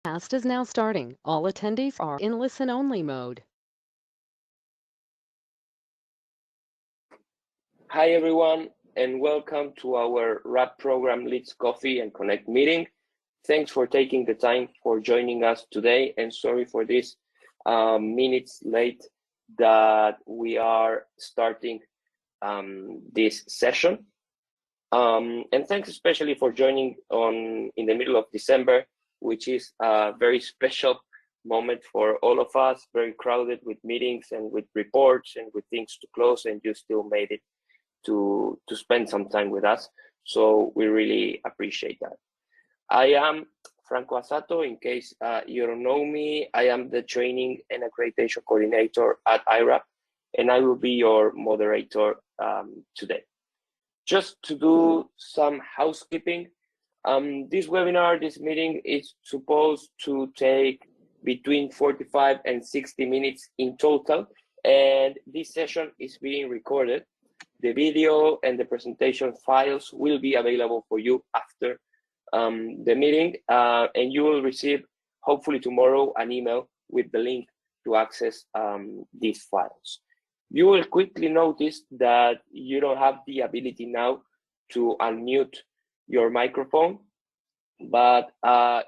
Cast is now starting. All attendees are in listen-only mode. Hi everyone, and welcome to our iRAP program Leads Coffee and Connect meeting. Thanks for taking the time for joining us today, and sorry for this minutes late that we are starting this session. And thanks especially for joining in the middle of December, which is a very special moment for all of us, very crowded with meetings and with reports and with things to close, and you still made it to spend some time with us. So we really appreciate that. I am Franco Asato. In case you don't know me, I am the training and accreditation coordinator at iRAP, and I will be your moderator today. Just to do some housekeeping, this webinar, this meeting is supposed to take between 45 and 60 minutes in total, and this session is being recorded. The video and the presentation files will be available for you after the meeting, and you will receive, hopefully tomorrow, an email with the link to access these files. You will quickly notice that you don't have the ability now to unmute your microphone, but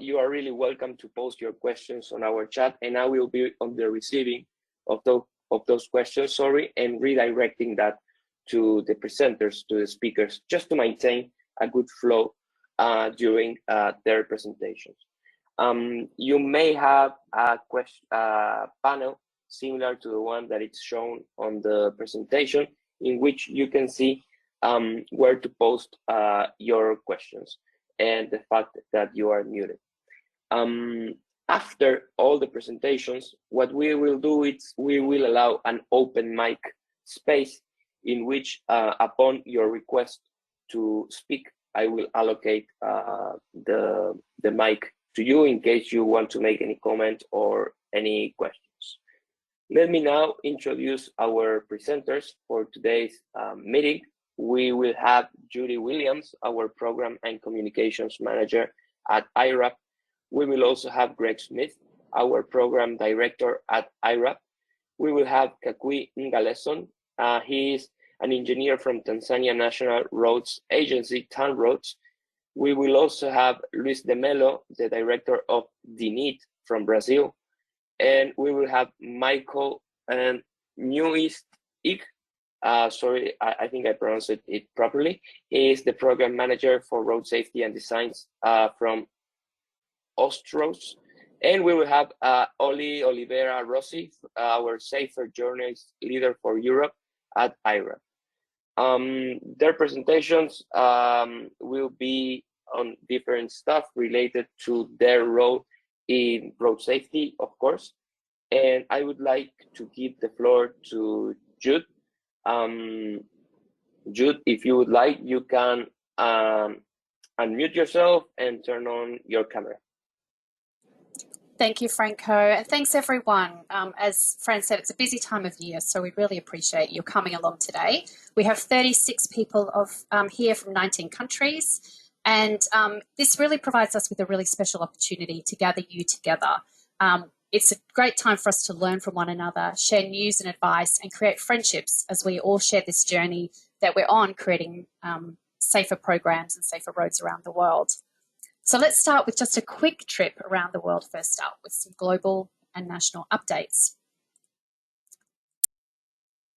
you are really welcome to post your questions on our chat, and I will be on the receiving of those questions, and redirecting that to the presenters, to the speakers, just to maintain a good flow during their presentations. You may have a panel similar to the one that is shown on the presentation, in which you can see where to post your questions and the fact that you are muted. After all the presentations, what we will do is we will allow an open mic space in which, upon your request to speak, I will allocate the mic to you in case you want to make any comment or any questions. Let me now introduce our presenters for today's meeting. We will have Judy Williams, our Program and Communications Manager at iRAP. We will also have Greg Smith, our Program Director at iRAP. We will have Kakui Ngaleson. He is an engineer from Tanzania National Roads Agency, TANROADS. We will also have Luis de Mello, the Director of DNIT from Brazil. And we will have Michael Newist-Ik. Sorry, I think I pronounced it properly. He is the Program Manager for Road Safety and Designs from Ostros. And we will have Oli Oliveira Rossi, our Safer Journeys Leader for Europe at iRAP. Their presentations will be on different stuff related to their role in road safety, of course. And I would like to give the floor to Jude. Jude, if you would like, you can unmute yourself and turn on your camera. Thank you, Franco, and thanks everyone. As Fran said, it's a busy time of year, so we really appreciate you coming along today. We have 36 people here from 19 countries, and this really provides us with a really special opportunity to gather you together. It's a great time for us to learn from one another, share news and advice, and create friendships as we all share this journey that we're on, creating safer programs and safer roads around the world. So let's start with just a quick trip around the world first up, with some global and national updates.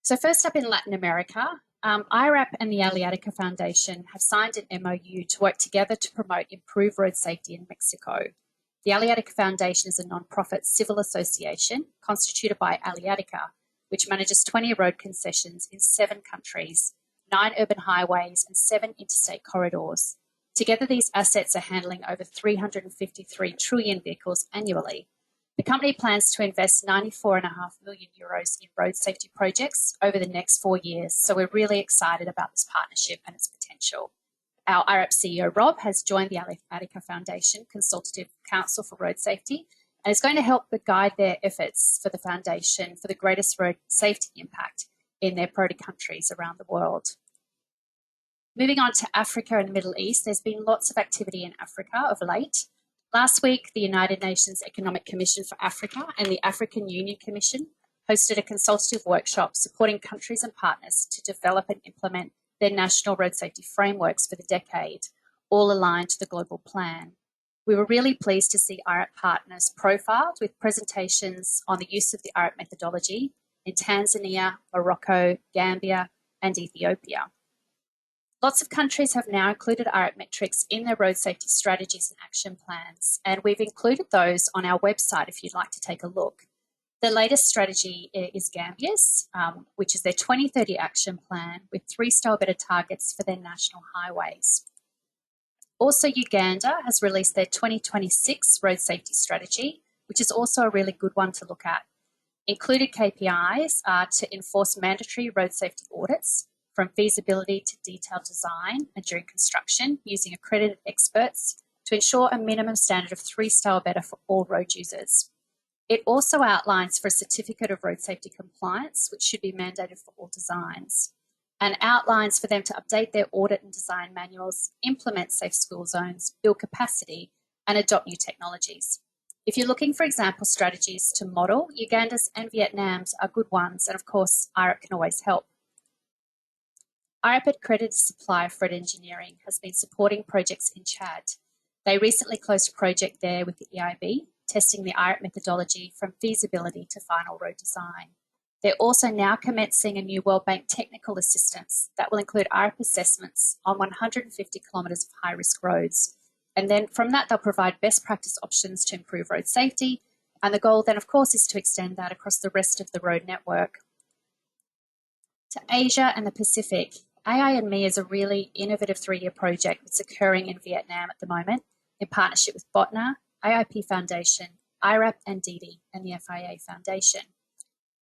So first up in Latin America, iRAP and the Aliatica Foundation have signed an MOU to work together to promote improved road safety in Mexico. The Aliatica Foundation is a non-profit civil association constituted by Aliatica, which manages 20 road concessions in 7 countries, 9 urban highways, and 7 interstate corridors. Together, these assets are handling over 353 trillion vehicles annually. The company plans to invest €94.5 million in road safety projects over the next 4 years, so we're really excited about this partnership and its potential. Our iRAP CEO, Rob, has joined the Aliatica Foundation Consultative Council for Road Safety and is going to help guide their efforts for the foundation for the greatest road safety impact in their priority countries around the world. Moving on to Africa and the Middle East, there's been lots of activity in Africa of late. Last week, the United Nations Economic Commission for Africa and the African Union Commission hosted a consultative workshop supporting countries and partners to develop and implement their national road safety frameworks for the decade, all aligned to the global plan. We were really pleased to see iRAP partners profiled with presentations on the use of the iRAP methodology in Tanzania, Morocco, Gambia, and Ethiopia. Lots of countries have now included iRAP metrics in their road safety strategies and action plans, and we've included those on our website if you'd like to take a look. The latest strategy is Gambia's, which is their 2030 action plan with 3-star better targets for their national highways. Also, Uganda has released their 2026 road safety strategy, which is also a really good one to look at. Included KPIs are to enforce mandatory road safety audits from feasibility to detailed design and during construction using accredited experts to ensure a minimum standard of 3-star or better for all road users. It also outlines for a certificate of road safety compliance, which should be mandated for all designs, and outlines for them to update their audit and design manuals, implement safe school zones, build capacity, and adopt new technologies. If you're looking for example strategies to model, Uganda's and Vietnam's are good ones, and of course, iRAP can always help. iRAP accredited supplier Fred Engineering has been supporting projects in Chad. They recently closed a project there with the EIB, testing the iRAP methodology from feasibility to final road design. They're also now commencing a new World Bank technical assistance that will include iRAP assessments on 150 kilometres of high-risk roads. And then from that, they'll provide best practice options to improve road safety. And the goal then, of course, is to extend that across the rest of the road network. To Asia and the Pacific, AI and Me is a really innovative 3-year project that's occurring in Vietnam at the moment in partnership with BOTNA, IIP Foundation, iRAP and DD, and the FIA Foundation.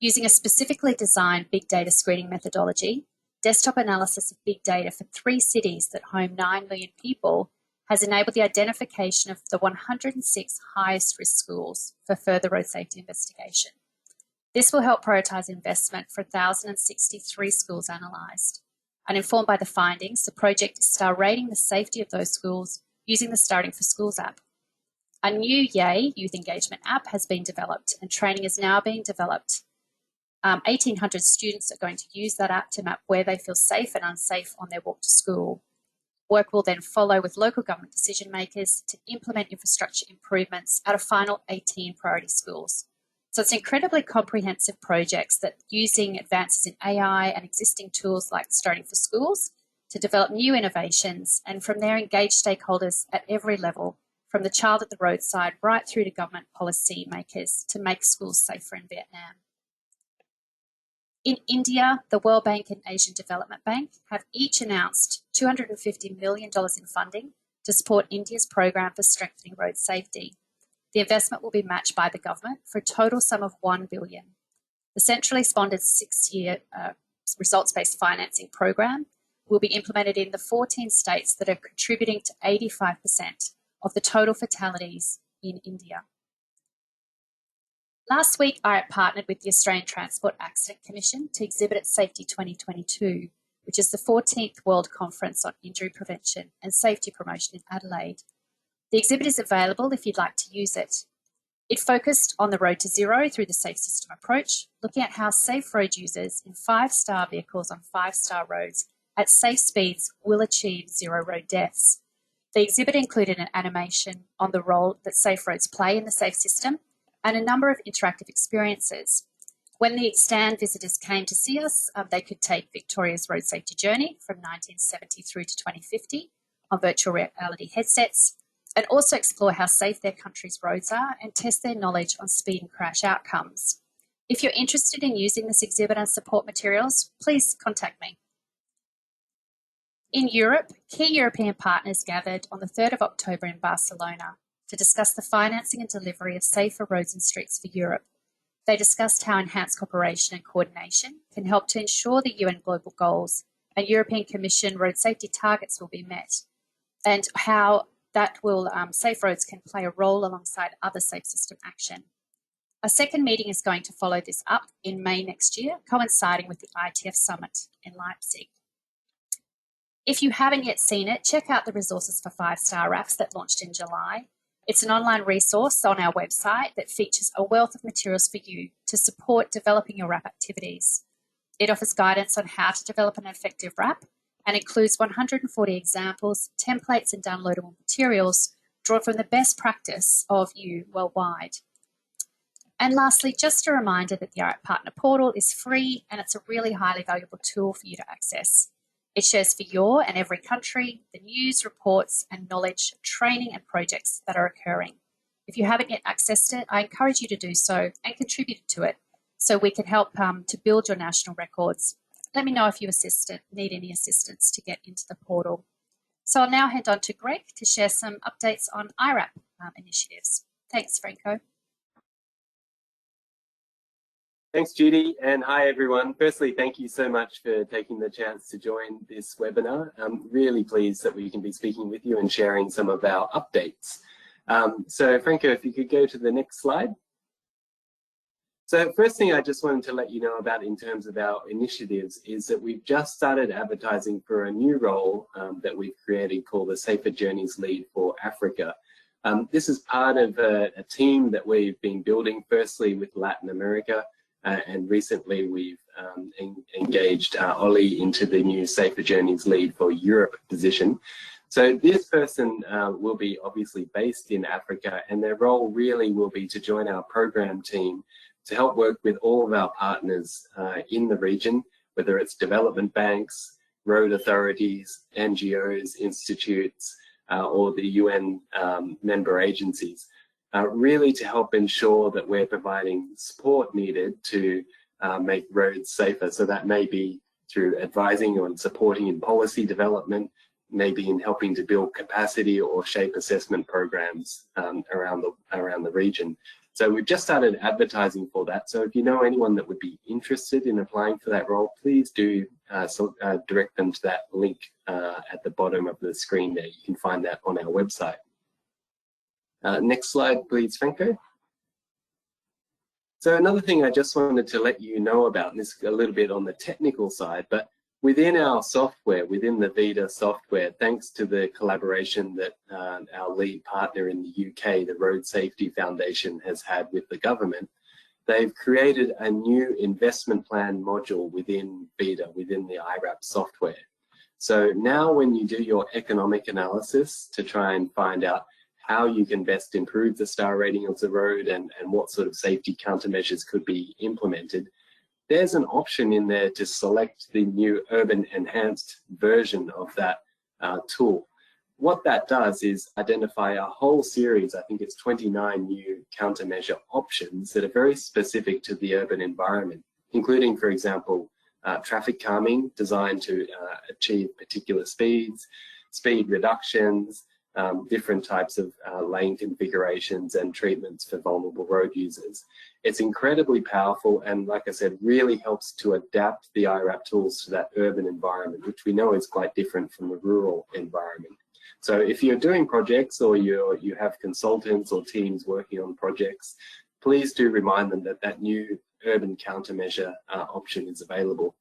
Using a specifically designed big data screening methodology, desktop analysis of big data for 3 cities that home 9 million people has enabled the identification of the 106 highest risk schools for further road safety investigation. This will help prioritise investment for 1,063 schools analysed. And informed by the findings, the project is star rating the safety of those schools using the Starting for Schools app. A new YAY youth engagement app has been developed and training is now being developed. 1,800 students are going to use that app to map where they feel safe and unsafe on their walk to school. Work will then follow with local government decision makers to implement infrastructure improvements at a final 18 priority schools. So it's incredibly comprehensive projects that using advances in AI and existing tools like Starting for Schools to develop new innovations and from there engage stakeholders at every level, from the child at the roadside right through to government policy makers to make schools safer in Vietnam. In India, the World Bank and Asian Development Bank have each announced $250 million in funding to support India's program for strengthening road safety. The investment will be matched by the government for a total sum of $1 billion. The centrally sponsored 6-year results-based financing program will be implemented in the 14 states that are contributing to 85% of the total fatalities in India. Last week, iRAP partnered with the Australian Transport Accident Commission to exhibit at Safety 2022, which is the 14th World Conference on Injury Prevention and Safety Promotion in Adelaide. The exhibit is available if you'd like to use it. It focused on the road to zero through the safe system approach, looking at how safe road users in 5-star vehicles on 5-star roads at safe speeds will achieve 0 road deaths. The exhibit included an animation on the role that safe roads play in the safe system and a number of interactive experiences. When the stand visitors came to see us, they could take Victoria's road safety journey from 1970 through to 2050 on virtual reality headsets, and also explore how safe their country's roads are and test their knowledge on speed and crash outcomes. If you're interested in using this exhibit and support materials, please contact me. In Europe, key European partners gathered on the 3rd of October in Barcelona to discuss the financing and delivery of safer roads and streets for Europe. They discussed how enhanced cooperation and coordination can help to ensure the UN global goals and European Commission road safety targets will be met, and how that will safe roads can play a role alongside other safe system action. A second meeting is going to follow this up in May next year, coinciding with the ITF Summit in Leipzig. If you haven't yet seen it, check out the resources for 5-star RAPs that launched in July. It's an online resource on our website that features a wealth of materials for you to support developing your RAP activities. It offers guidance on how to develop an effective RAP and includes 140 examples, templates, and downloadable materials drawn from the best practice of you worldwide. And lastly, just a reminder that the iRAP Partner Portal is free and it's a really highly valuable tool for you to access. It shares for your and every country the news, reports, and knowledge, training, and projects that are occurring. If you haven't yet accessed it, I encourage you to do so and contribute to it so we can help to build your national records. Let me know if you need any assistance to get into the portal. So I'll now hand on to Greg to share some updates on iRAP initiatives. Thanks, Franco. Thanks, Judy, and hi, everyone. Firstly, thank you so much for taking the chance to join this webinar. I'm really pleased that we can be speaking with you and sharing some of our updates. So, Franco, if you could go to the next slide. So, first thing I just wanted to let you know about in terms of our initiatives is that we've just started advertising for a new role that we've created called the Safer Journeys Lead for Africa. This is part of a team that we've been building, firstly with Latin America, and recently we've engaged Ollie into the new Safer Journeys Lead for Europe position. So this person will be obviously based in Africa, and their role really will be to join our program team to help work with all of our partners in the region, whether it's development banks, road authorities, NGOs, institutes, or the UN member agencies. Really to help ensure that we're providing support needed to make roads safer. So that may be through advising or supporting in policy development, maybe in helping to build capacity or shape assessment programs around the region. So we've just started advertising for that. So if you know anyone that would be interested in applying for that role, please do direct them to that link at the bottom of the screen there. You can find that on our website. Next slide, please, Franco. So another thing I just wanted to let you know about, and this is a little bit on the technical side, but within our software, within the VIDA software, thanks to the collaboration that our lead partner in the UK, the Road Safety Foundation, has had with the government, they've created a new investment plan module within VIDA, within the iRAP software. So now when you do your economic analysis to try and find out how you can best improve the star rating of the road and what sort of safety countermeasures could be implemented, there's an option in there to select the new urban enhanced version of that tool. What that does is identify a whole series, I think it's 29 new countermeasure options that are very specific to the urban environment, including, for example, traffic calming designed to achieve particular speeds, speed reductions, different types of lane configurations and treatments for vulnerable road users. It's incredibly powerful and, like I said, really helps to adapt the iRAP tools to that urban environment, which we know is quite different from the rural environment. So if you're doing projects or you have consultants or teams working on projects, please do remind them that that new urban countermeasure option is available.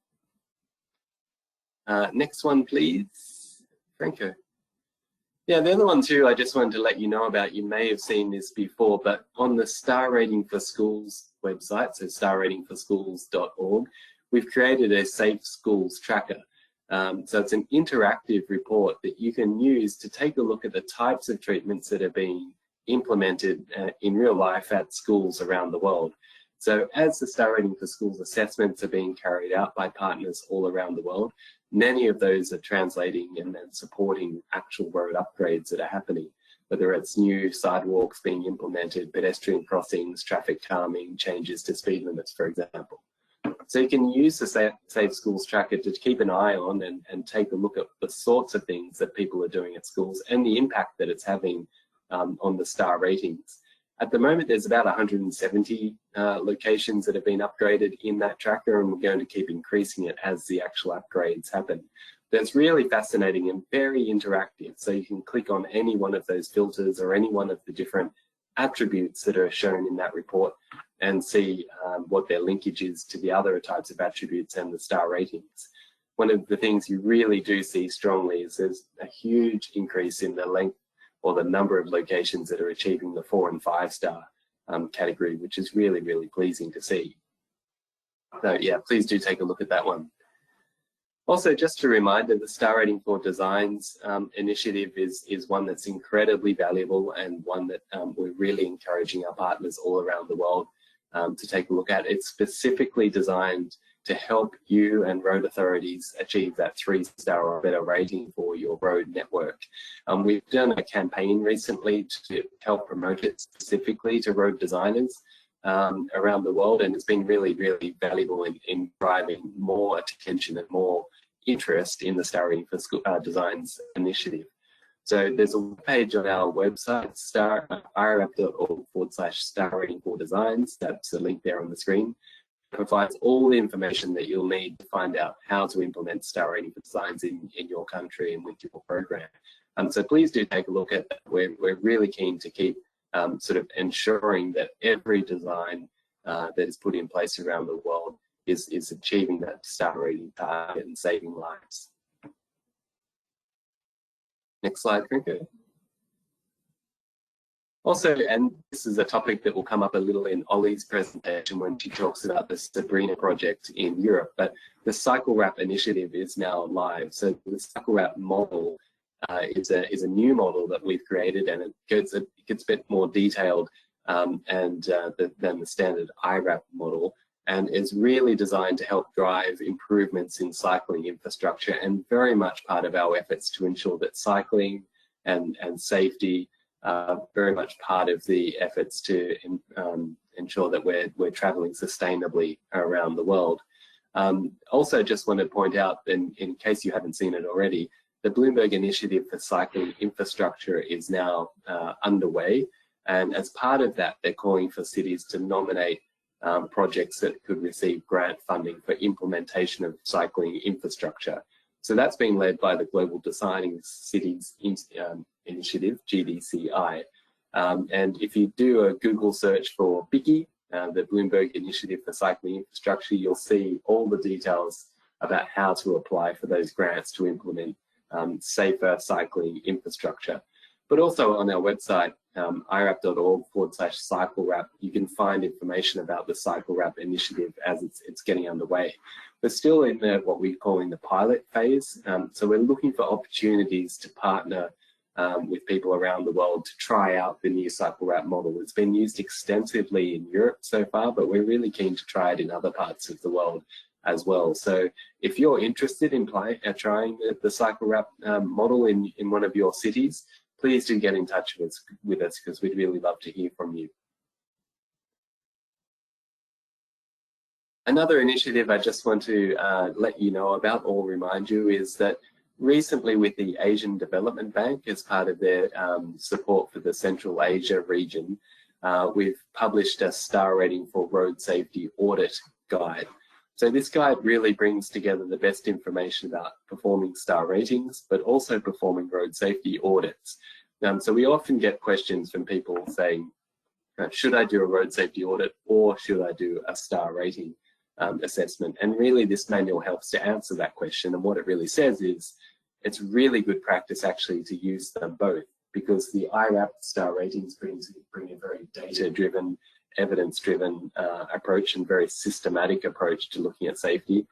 Next one, please, Franco. Yeah, the other one too, I just wanted to let you know about, you may have seen this before, but on the Star Rating for Schools website, so starratingforschools.org, we've created a Safe Schools tracker. So it's an interactive report that you can use to take a look at the types of treatments that are being implemented in real life at schools around the world. So as the Star Rating for Schools assessments are being carried out by partners all around the world, many of those are translating and supporting actual road upgrades that are happening, whether it's new sidewalks being implemented, pedestrian crossings, traffic calming, changes to speed limits, for example. So you can use the Safe Schools tracker to keep an eye on and take a look at the sorts of things that people are doing at schools and the impact that it's having on the star ratings. At the moment, there's about 170 locations that have been upgraded in that tracker, and we're going to keep increasing it as the actual upgrades happen. But it's really fascinating and very interactive. So you can click on any one of those filters or any one of the different attributes that are shown in that report and see what their linkage is to the other types of attributes and the star ratings. One of the things you really do see strongly is there's a huge increase in the length or the number of locations that are achieving the 4- and 5-star category, which is really, really pleasing to see. So yeah, please do take a look at that one. Also, just a reminder, the Star Rating for Designs initiative is one that's incredibly valuable, and one that we're really encouraging our partners all around the world to take a look at. It's specifically designed to help you and road authorities achieve that 3-star or better rating for your road network. We've done a campaign recently to help promote it specifically to road designers around the world, and it's been really, really valuable in driving more attention and more interest in the Star Rating for Designs initiative. So there's a page on our website, irap.org/Star Rating for Designs. That's the link there on the screen. It provides all the information that you'll need to find out how to implement Star Rating for Designs in your country and with your program. So please do take a look at that. We're really keen to keep sort of ensuring that every design that is put in place around the world is achieving that Star Rating target and saving lives. Next slide, Krinko. Also, and this is a topic that will come up a little in Ollie's presentation when she talks about the Sabrina project in Europe, but the CycleWrap initiative is now live. So the CycleWrap model is a new model that we've created, and it gets a bit more detailed than the standard iRAP model, and is really designed to help drive improvements in cycling infrastructure, and very much part of our efforts to ensure that cycling and safety are very much part of the efforts to ensure that we're traveling sustainably around the world. Also, just want to point out, in case you haven't seen it already, the Bloomberg Initiative for Cycling Infrastructure is now underway, and as part of that, they're calling for cities to nominate projects that could receive grant funding for implementation of cycling infrastructure. So that's being led by the Global Designing Cities Initiative, GDCI. And if you do a Google search for BICI, the Bloomberg Initiative for Cycling Infrastructure, you'll see all the details about how to apply for those grants to implement safer cycling infrastructure. But also on our website, irap.org/CycleWrap, you can find information about the CycleWrap initiative as it's getting underway. We're still in what we're calling the pilot phase, so we're looking for opportunities to partner with people around the world to try out the new CycleWrap model. It's been used extensively in Europe so far, but we're really keen to try it in other parts of the world as well. So if you're interested in trying the CycleWrap model in one of your cities, please do get in touch with us because we'd really love to hear from you. Another initiative I just want to let you know about or remind you is that recently, with the Asian Development Bank as part of their support for the Central Asia region, we've published a Star Rating for Road Safety Audit Guide. So this guide really brings together the best information about performing star ratings, but also performing road safety audits. So we often get questions from people saying, should I do a road safety audit or should I do a star rating assessment? And really this manual helps to answer that question. And what it really says is it's really good practice actually to use them both, because the iRAP star ratings bring a very data-driven, evidence-driven approach and very systematic approach to looking at safety,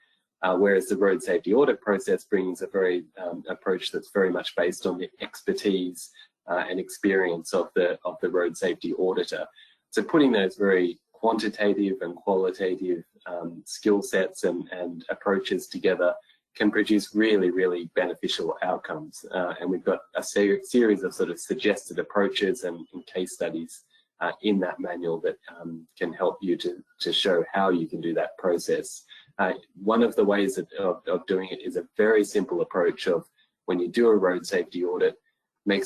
whereas the road safety audit process brings a very approach that's very much based on the expertise and experience of the road safety auditor. So putting those very quantitative and qualitative skill sets and approaches together can produce really, really beneficial outcomes. And we've got a series of sort of suggested approaches and case studies in that manual that can help you to show how you can do that process. One of the ways of doing it is a very simple approach of, when you do a road safety audit, make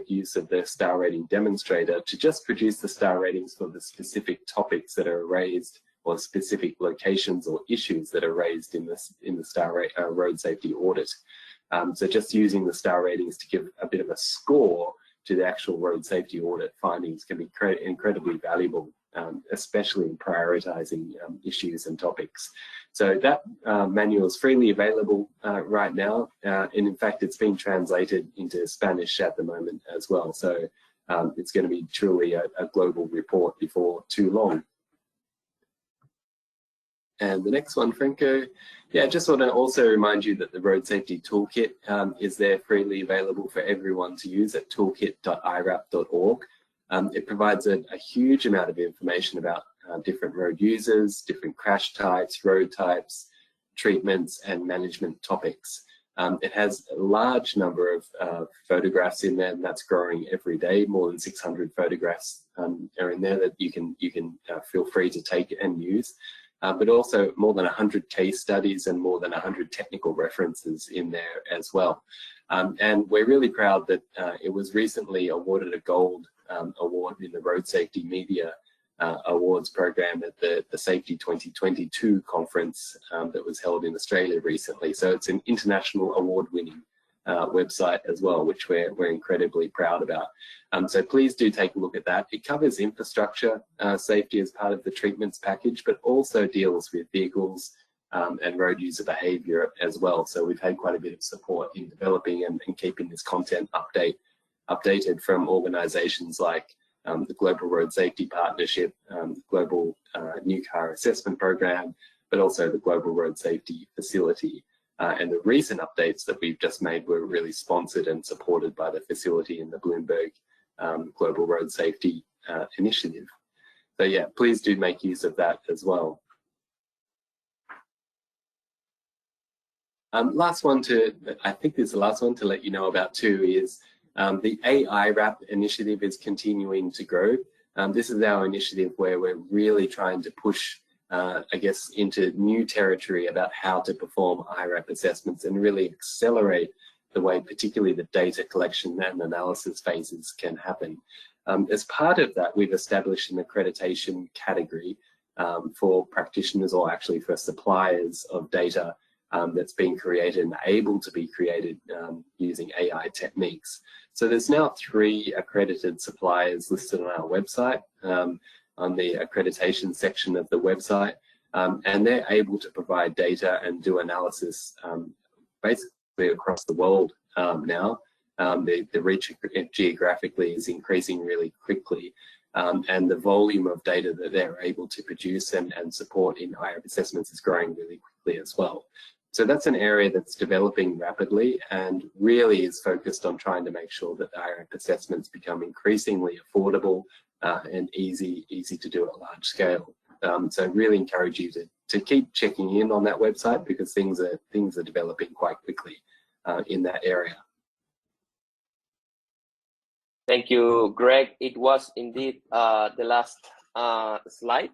use of the star rating demonstrator to just produce the star ratings for the specific topics that are raised, or specific locations or issues that are raised in the road safety audit. So just using the star ratings to give a bit of a score to the actual road safety audit findings can be incredibly valuable especially in prioritizing issues and topics. So that manual is freely available right now, and in fact it's being translated into Spanish at the moment as well. So it's going to be truly a global report before too long. And the next one, Franco. Yeah, just want to also remind you that the Road Safety Toolkit is there freely available for everyone to use at toolkit.irap.org. It provides a huge amount of information about different road users, different crash types, road types, treatments, and management topics. It has a large number of photographs in there, and that's growing every day. More than 600 photographs are in there that you can feel free to take and use. But also more than 100 case studies and more than 100 technical references in there as well. And we're really proud that it was recently awarded a gold award in the Road Safety Media Awards program at the Safety 2022 conference that was held in Australia recently. So it's an international award-winning website as well, which we're incredibly proud about. So please do take a look at that. It covers infrastructure safety as part of the treatments package, but also deals with vehicles and road user behavior as well. So we've had quite a bit of support in developing and keeping this content updated from organizations like the Global Road Safety Partnership, the Global New Car Assessment Program, but also the Global Road Safety Facility. And the recent updates that we've just made were really sponsored and supported by the facility in the Bloomberg Global Road Safety Initiative. So yeah, please do make use of that as well. Last one I think this is the last one to let you know about too is the iRAP initiative is continuing to grow. This is our initiative where we're really trying to push I guess, into new territory about how to perform iRAP assessments and really accelerate the way particularly the data collection and analysis phases can happen. As part of that, we've established an accreditation category for practitioners, or actually for suppliers of data that's being created and able to be created using AI techniques. So there's now 3 accredited suppliers listed on our website. On the accreditation section of the website, and they're able to provide data and do analysis basically across the world now. The reach geographically is increasing really quickly, and the volume of data that they're able to produce and support in iRAP assessments is growing really quickly as well. So that's an area that's developing rapidly and really is focused on trying to make sure that the iRAP assessments become increasingly affordable and easy to do at large scale. So I really encourage you to keep checking in on that website because things are developing quite quickly in that area. Thank you, Greg. It was indeed the last slide.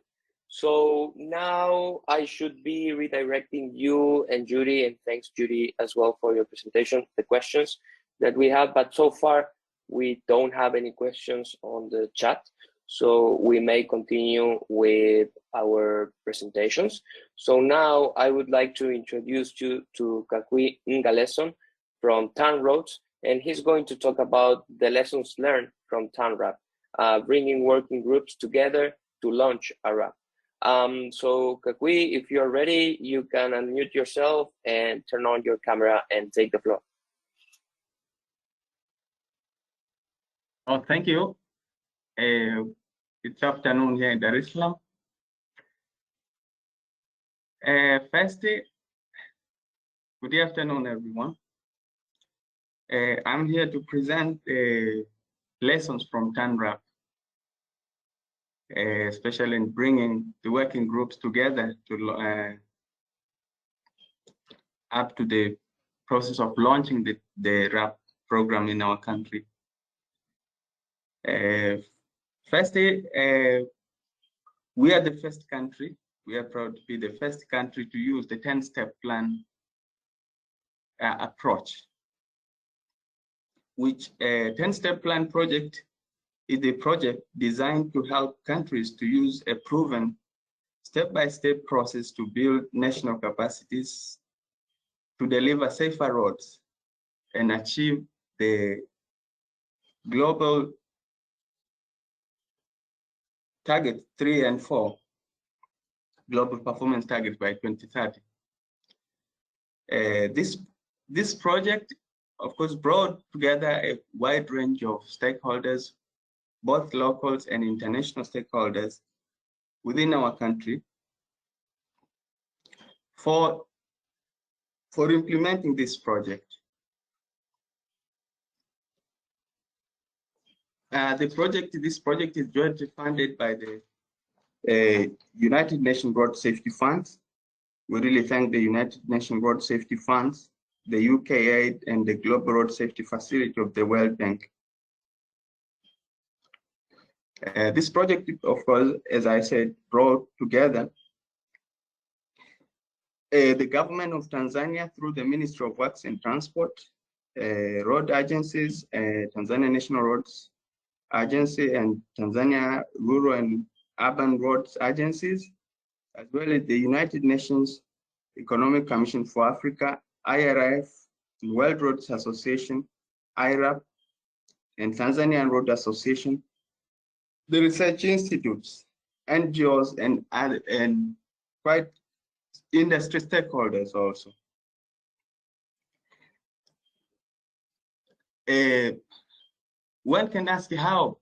So now I should be redirecting you and Judy, and thanks Judy as well for your presentation, the questions that we have, but so far we don't have any questions on the chat. So we may continue with our presentations. So now I would like to introduce you to Kakui Ngaleson from TANROADS, and he's going to talk about the lessons learned from TANRAP, bringing working groups together to launch a RAP. So Kakui, if you're ready, you can unmute yourself and turn on your camera and take the floor. Oh, thank you. It's afternoon here in Dar es Salaam. Firstly, good afternoon, everyone. I'm here to present lessons from TANRAP, especially in bringing the working groups together to up to the process of launching the RAP program in our country. Firstly, we are the first country. We are proud to be the first country to use the 10-step plan approach, which 10-step plan project is a project designed to help countries to use a proven step-by-step process to build national capacities to deliver safer roads and achieve the global target 3 and 4, global performance targets by 2030. This project, of course, brought together a wide range of stakeholders, both locals and international stakeholders within our country for implementing this project. This project is jointly funded by the United Nations Road Safety Funds. We really thank the United Nations Road Safety Funds, the UK Aid, and the Global Road Safety Facility of the World Bank. This project, of course, as I said, brought together the government of Tanzania through the Ministry of Works and Transport, road agencies, Tanzania National Roads Agency, and Tanzania Rural and Urban Roads Agencies, as well as the United Nations Economic Commission for Africa, iRAP, World Roads Association, iRAP, and Tanzanian Road Association, the research institutes, NGOs, and quite industry stakeholders also. One can ask how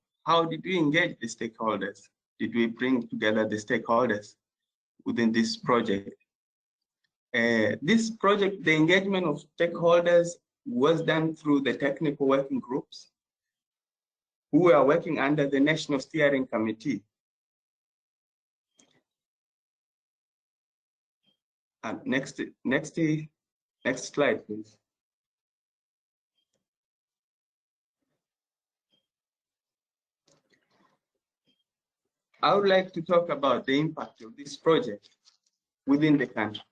did we engage the stakeholders? Did we bring together the stakeholders within this project? This project, the engagement of stakeholders was done through the technical working groups who are working under the National Steering Committee. Next slide, please. I would like to talk about the impact of this project within the country.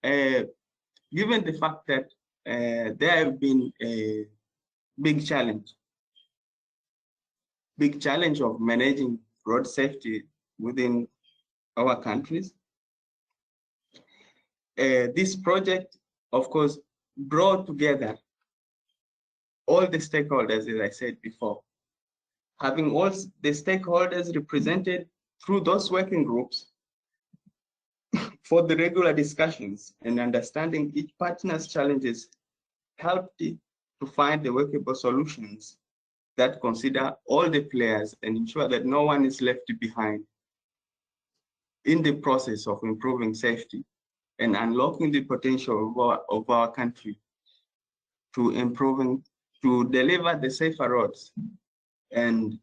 Given the fact that there have been a big challenge of managing road safety within our countries, this project, of course, brought together all the stakeholders, as I said before, having all the stakeholders represented through those working groups for the regular discussions and understanding each partner's challenges helped it to find the workable solutions that consider all the players and ensure that no one is left behind in the process of improving safety and unlocking the potential of our country to deliver the safer roads and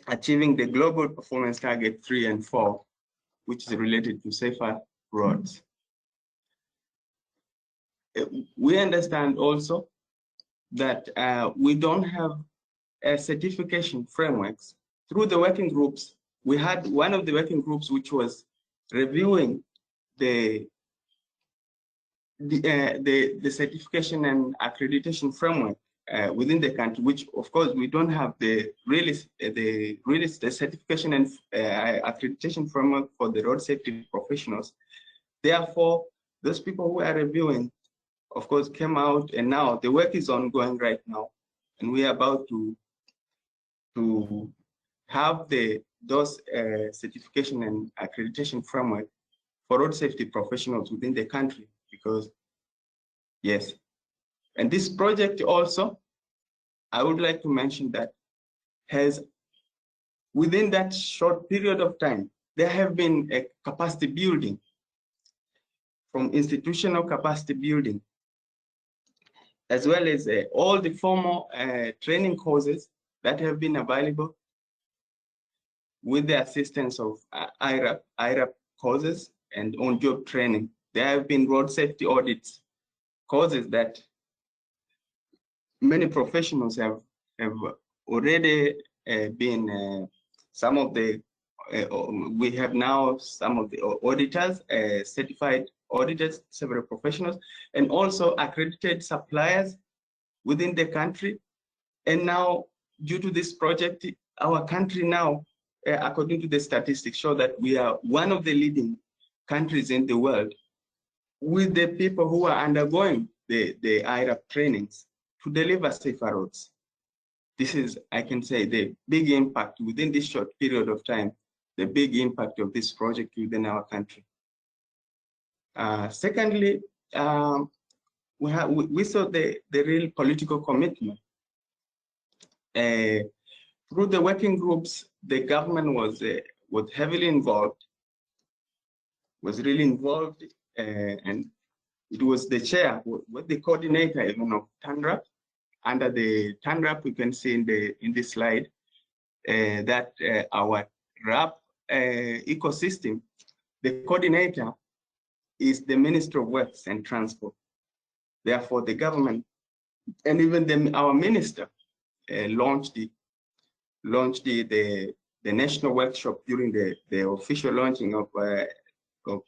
achieving the global performance target 3 and 4, which is related to safer roads. We understand also that we don't have a certification frameworks. Through the working groups, we had one of the working groups which was reviewing the certification and accreditation framework within the country, which of course we don't have the certification and accreditation framework for the road safety professionals. Therefore, those people who are reviewing, of course, came out, and now the work is ongoing right now, and we are about to have those certification and accreditation framework for road safety professionals within the country, because yes. And this project also, I would like to mention that has, within that short period of time, there have been a capacity building, from institutional capacity building, as well as all the formal training courses that have been available with the assistance of iRAP courses and on-job training. There have been road safety audits courses that many professionals have already been, some of the, we have now some of the auditors, certified auditors, several professionals, and also accredited suppliers within the country. And now, due to this project, our country now, according to the statistics, show that we are one of the leading countries in the world with the people who are undergoing the iRAP trainings to deliver safer roads. this is, I can say, the big impact within this short period of time, the big impact of this project within our country. Secondly, we saw the real political commitment. Through the working groups, the government was heavily involved, was really involved, and it was the chair, what the coordinator even of TANRAP. Under the TANRAP, we can see in this slide that our RAP ecosystem, the coordinator is the Minister of Works and Transport. Therefore, the government and even our minister launched the national workshop during the official launching of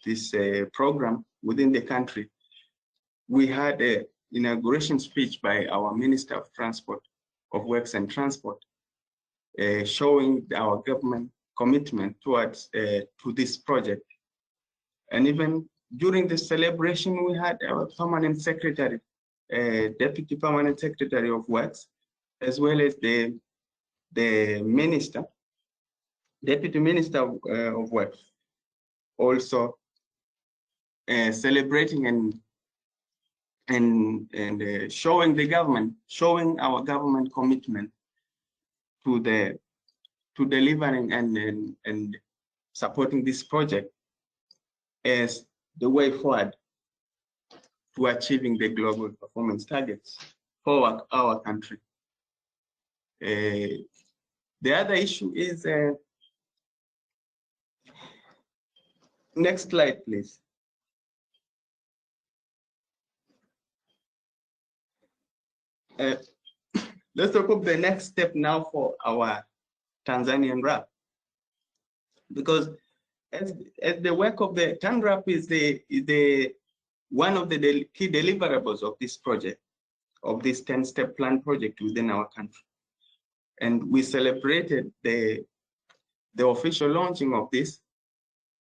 this program within the country. We had an inauguration speech by our Minister of Transport, of Works and Transport, showing our government commitment towards to this project. And even during the celebration, we had our permanent secretary, deputy permanent secretary of Works, as well as the minister, deputy minister of Works, also celebrating and showing our government commitment to delivering and supporting this project as the way forward to achieving the global performance targets for our country. The other issue is, next slide, please. Let's talk about the next step now for our Tanzanian RAP, because as the work of the TANRAP is one of the key deliverables of this project, of this 10-step plan project within our country. And we celebrated the official launching of this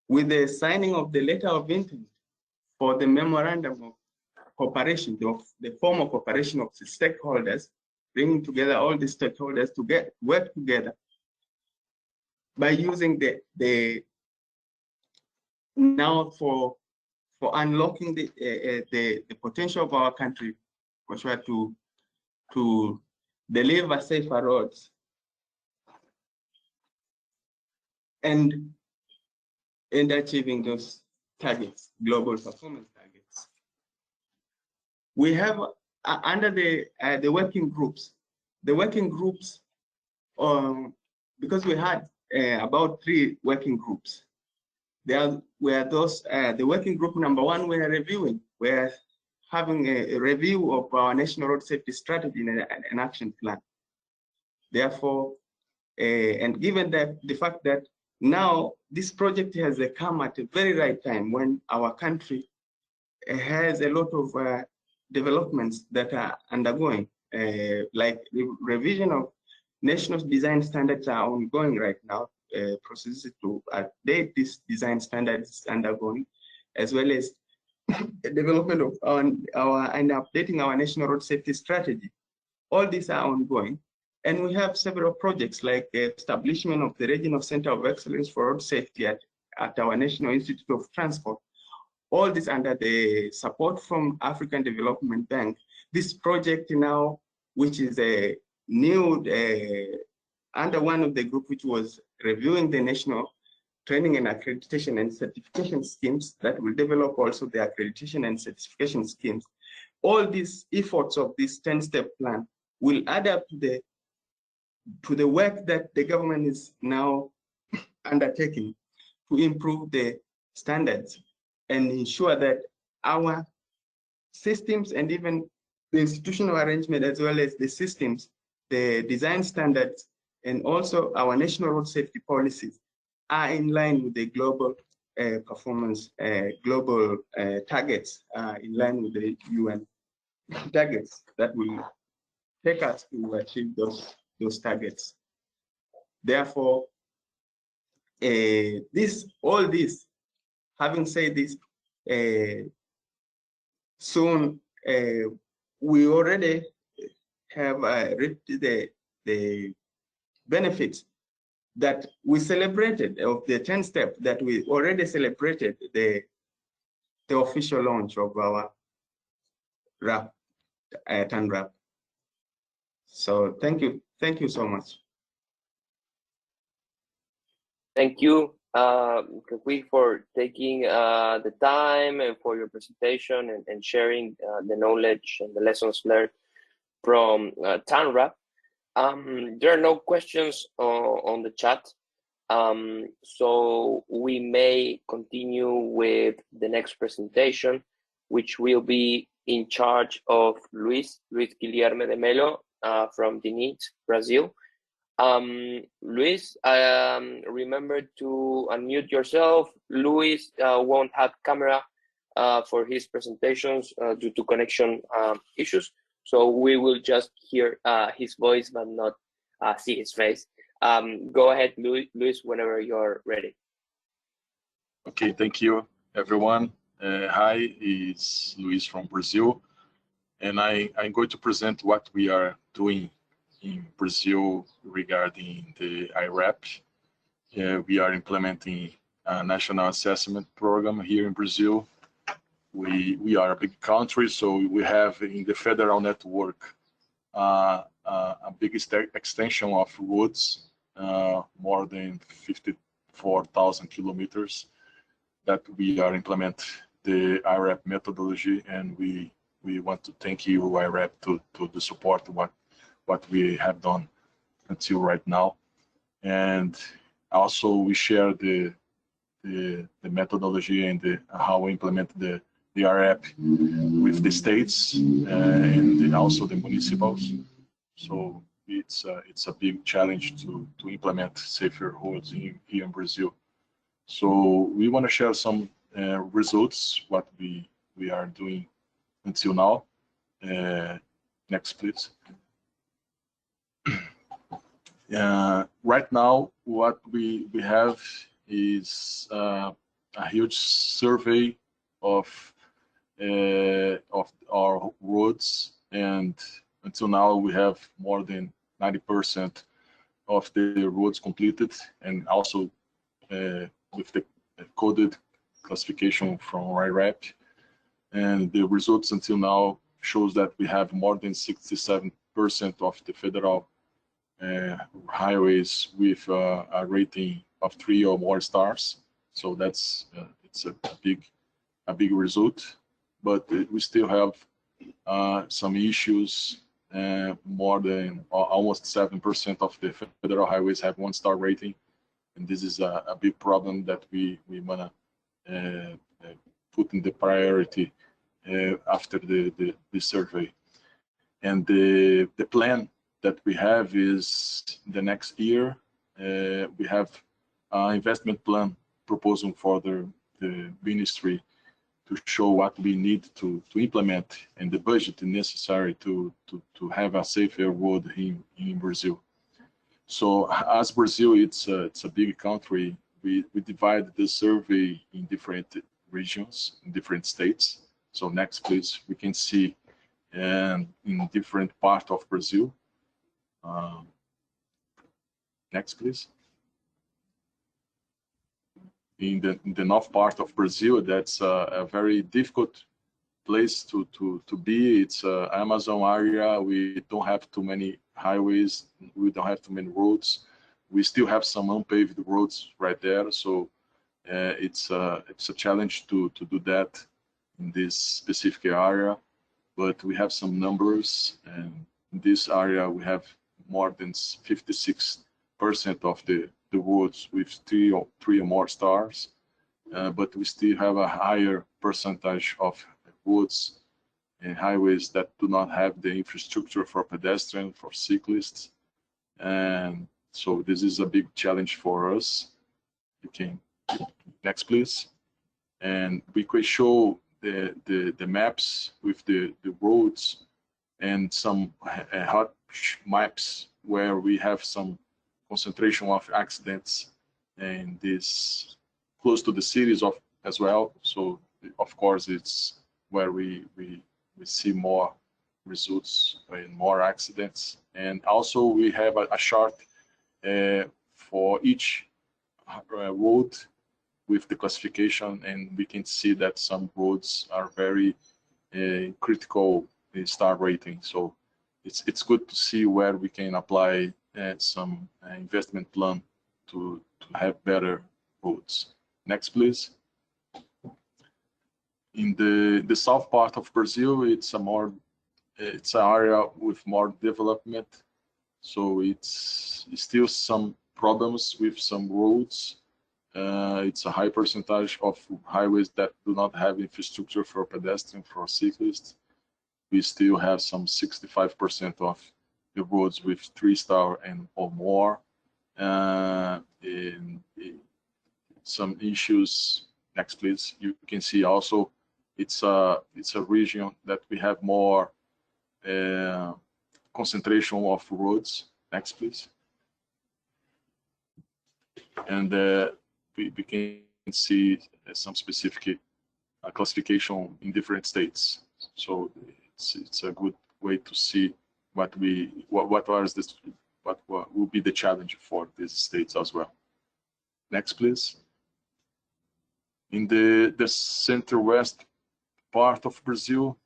with the signing of the letter of intent for the memorandum of cooperation, the form of cooperation of the stakeholders, bringing together all the stakeholders to work together by using the now for unlocking the potential of our country, for sure, to deliver safer roads and achieving those targets, global performance targets. We have under the working groups, because we had about 3 working groups. There were those, the working group number 1, we're having a review of our national road safety strategy and an action plan. Therefore, and given that the fact that now this project has come at a very right time when our country has a lot of developments that are undergoing, like the revision of national design standards are ongoing right now. Processes to update these design standards undergoing, as well as the development of our and updating our national road safety strategy. All these are ongoing, and we have several projects like establishment of the Regional Center of Excellence for Road Safety at our National Institute of Transport. All this under the support from African Development Bank. This project now, which is a new under one of the group which was reviewing the national training and accreditation and certification schemes that will develop also the accreditation and certification schemes. All these efforts of this 10-step plan will add up to the work that the government is now undertaking to improve the standards and ensure that our systems and even the institutional arrangement, as well as the systems, the design standards, and also our national road safety policies are in line with the global performance, global targets, in line with the UN targets that will take us to achieve those targets. Therefore, all this, having said this, soon we already have reached the benefits that we celebrated of the 10 steps that we already celebrated the official launch of our RAP, TAN RAP. So thank you so much. Thank you, Kakwi, for taking the time and for your presentation and sharing the knowledge and the lessons learned from TAN RAP. There are no questions on the chat, so we may continue with the next presentation, which will be in charge of Luis Guilherme de Melo from DINIT, Brazil. Luis, remember to unmute yourself. Luis won't have camera for his presentations due to connection issues. So we will just hear his voice, but not see his face. Go ahead, Luis, whenever you're ready. Okay, thank you, everyone. Hi, it's Luis from Brazil, and I'm going to present what we are doing in Brazil regarding the iRAP. We are implementing a national assessment program here in Brazil. We are a big country, so we have in the federal network a big extension of roads, more than 54,000 kilometers, that we are implement the iRAP methodology, and we want to thank you, iRAP, to the support what we have done until right now. And also we share the methodology and how we implement the iRAP with the states and also the municipals. So it's a big challenge to implement safer roads here in Brazil. So we want to share some results, what we are doing until now. Next, please. Right now, what we have is a huge survey of our roads, and until now we have more than 90% of the roads completed, and also with the coded classification from iRAP. And the results until now shows that we have more than 67% of the federal highways with a rating of 3 or more stars. So that's it's a big result, but we still have some issues. More than almost 7% of the federal highways have 1-star rating, and this is a big problem that we wanna put in the priority after the survey. And the plan that we have is the next year we have an investment plan proposal for the ministry to show what we need to implement and the budget necessary to have a safer road in Brazil. So as Brazil, it's a big country, we divide the survey in different regions, in different states. So next, please, we can see in different parts of Brazil. Next, please. In the north part of Brazil, that's a very difficult place to be. It's Amazon area. We don't have too many highways. We don't have too many roads. We still have some unpaved roads right there. So it's a challenge to do that in this specific area. But we have some numbers, and in this area we have more than 56% of the roads with 3 or more stars, but we still have a higher percentage of roads and highways that do not have the infrastructure for pedestrians, for cyclists, and so this is a big challenge for us. You can next, please, and we could show the maps with the roads and some hot maps where we have some concentration of accidents and this close to the cities as well. So of course it's where we see more results in more accidents. And also we have a chart for each road with the classification, and we can see that some roads are very critical star rating. So it's good to see where we can apply some investment plan to have better roads. Next, please. In the south part of Brazil, it's an area with more development. So it's still some problems with some roads. It's a high percentage of highways that do not have infrastructure for pedestrians, for cyclists. We still have some 65% of the roads with 3-star and or more. In some issues. Next, please. You can see also it's a region that we have more concentration of roads. Next, please. And we can see some specific classification in different states. So it's a good way to see what will be the challenge for these states as well. Next, please. In the center-west part of Brazil,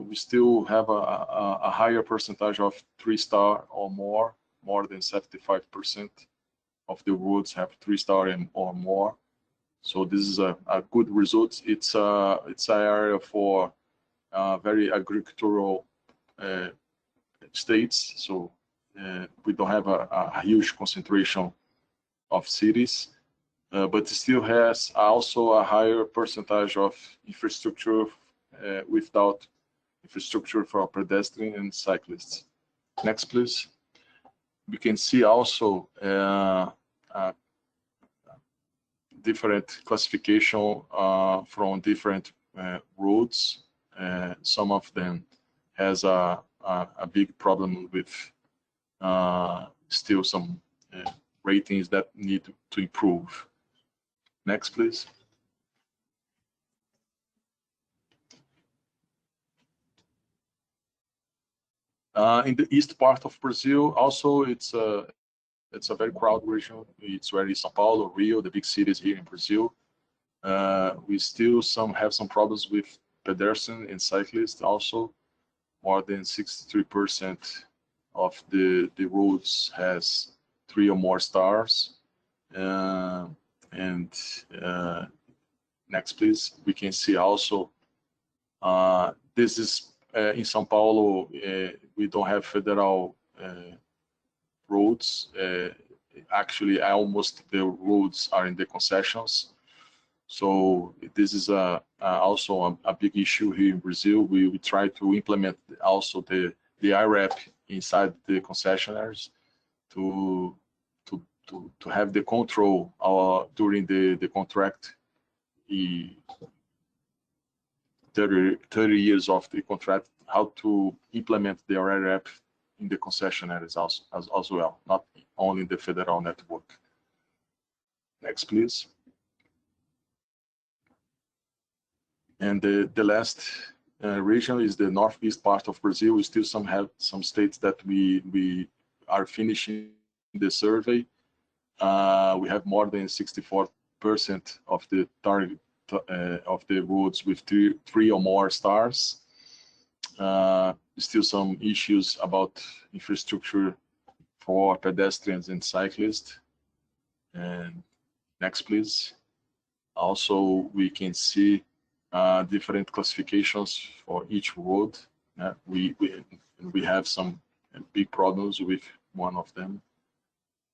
we still have a higher percentage of 3-star or more than 75% of the roads have 3-star and or more. So this is a good result. It's an area for very agricultural states. So we don't have a huge concentration of cities, but it still has also a higher percentage of infrastructure without infrastructure for pedestrians and cyclists. Next, please. We can see also different classification from different roads. Some of them has a big problem with still some ratings that need to improve. Next, please. In the east part of Brazil, also it's a very crowded region. It's where São Paulo, Rio, the big cities here in Brazil. We still have some problems with pedestrians and cyclists. Also, more than 63% of the roads has 3 or more stars. Next, please. We can see also this is in São Paulo. We don't have federal roads. Actually, almost the roads are in the concessions. So this is also a big issue here in Brazil. We try to implement also the iRAP inside the concessionaires to have the control during the contract, 30 years of the contract, how to implement the iRAP in the concessionaires as well, not only the federal network. Next, please. And the last region is the northeast part of Brazil. We still have some states that we are finishing the survey. We have more than 64% of the target of the roads with 3 or more stars. Still some issues about infrastructure for pedestrians and cyclists. And next, please. Also, we can see different classifications for each road. We have some big problems with one of them.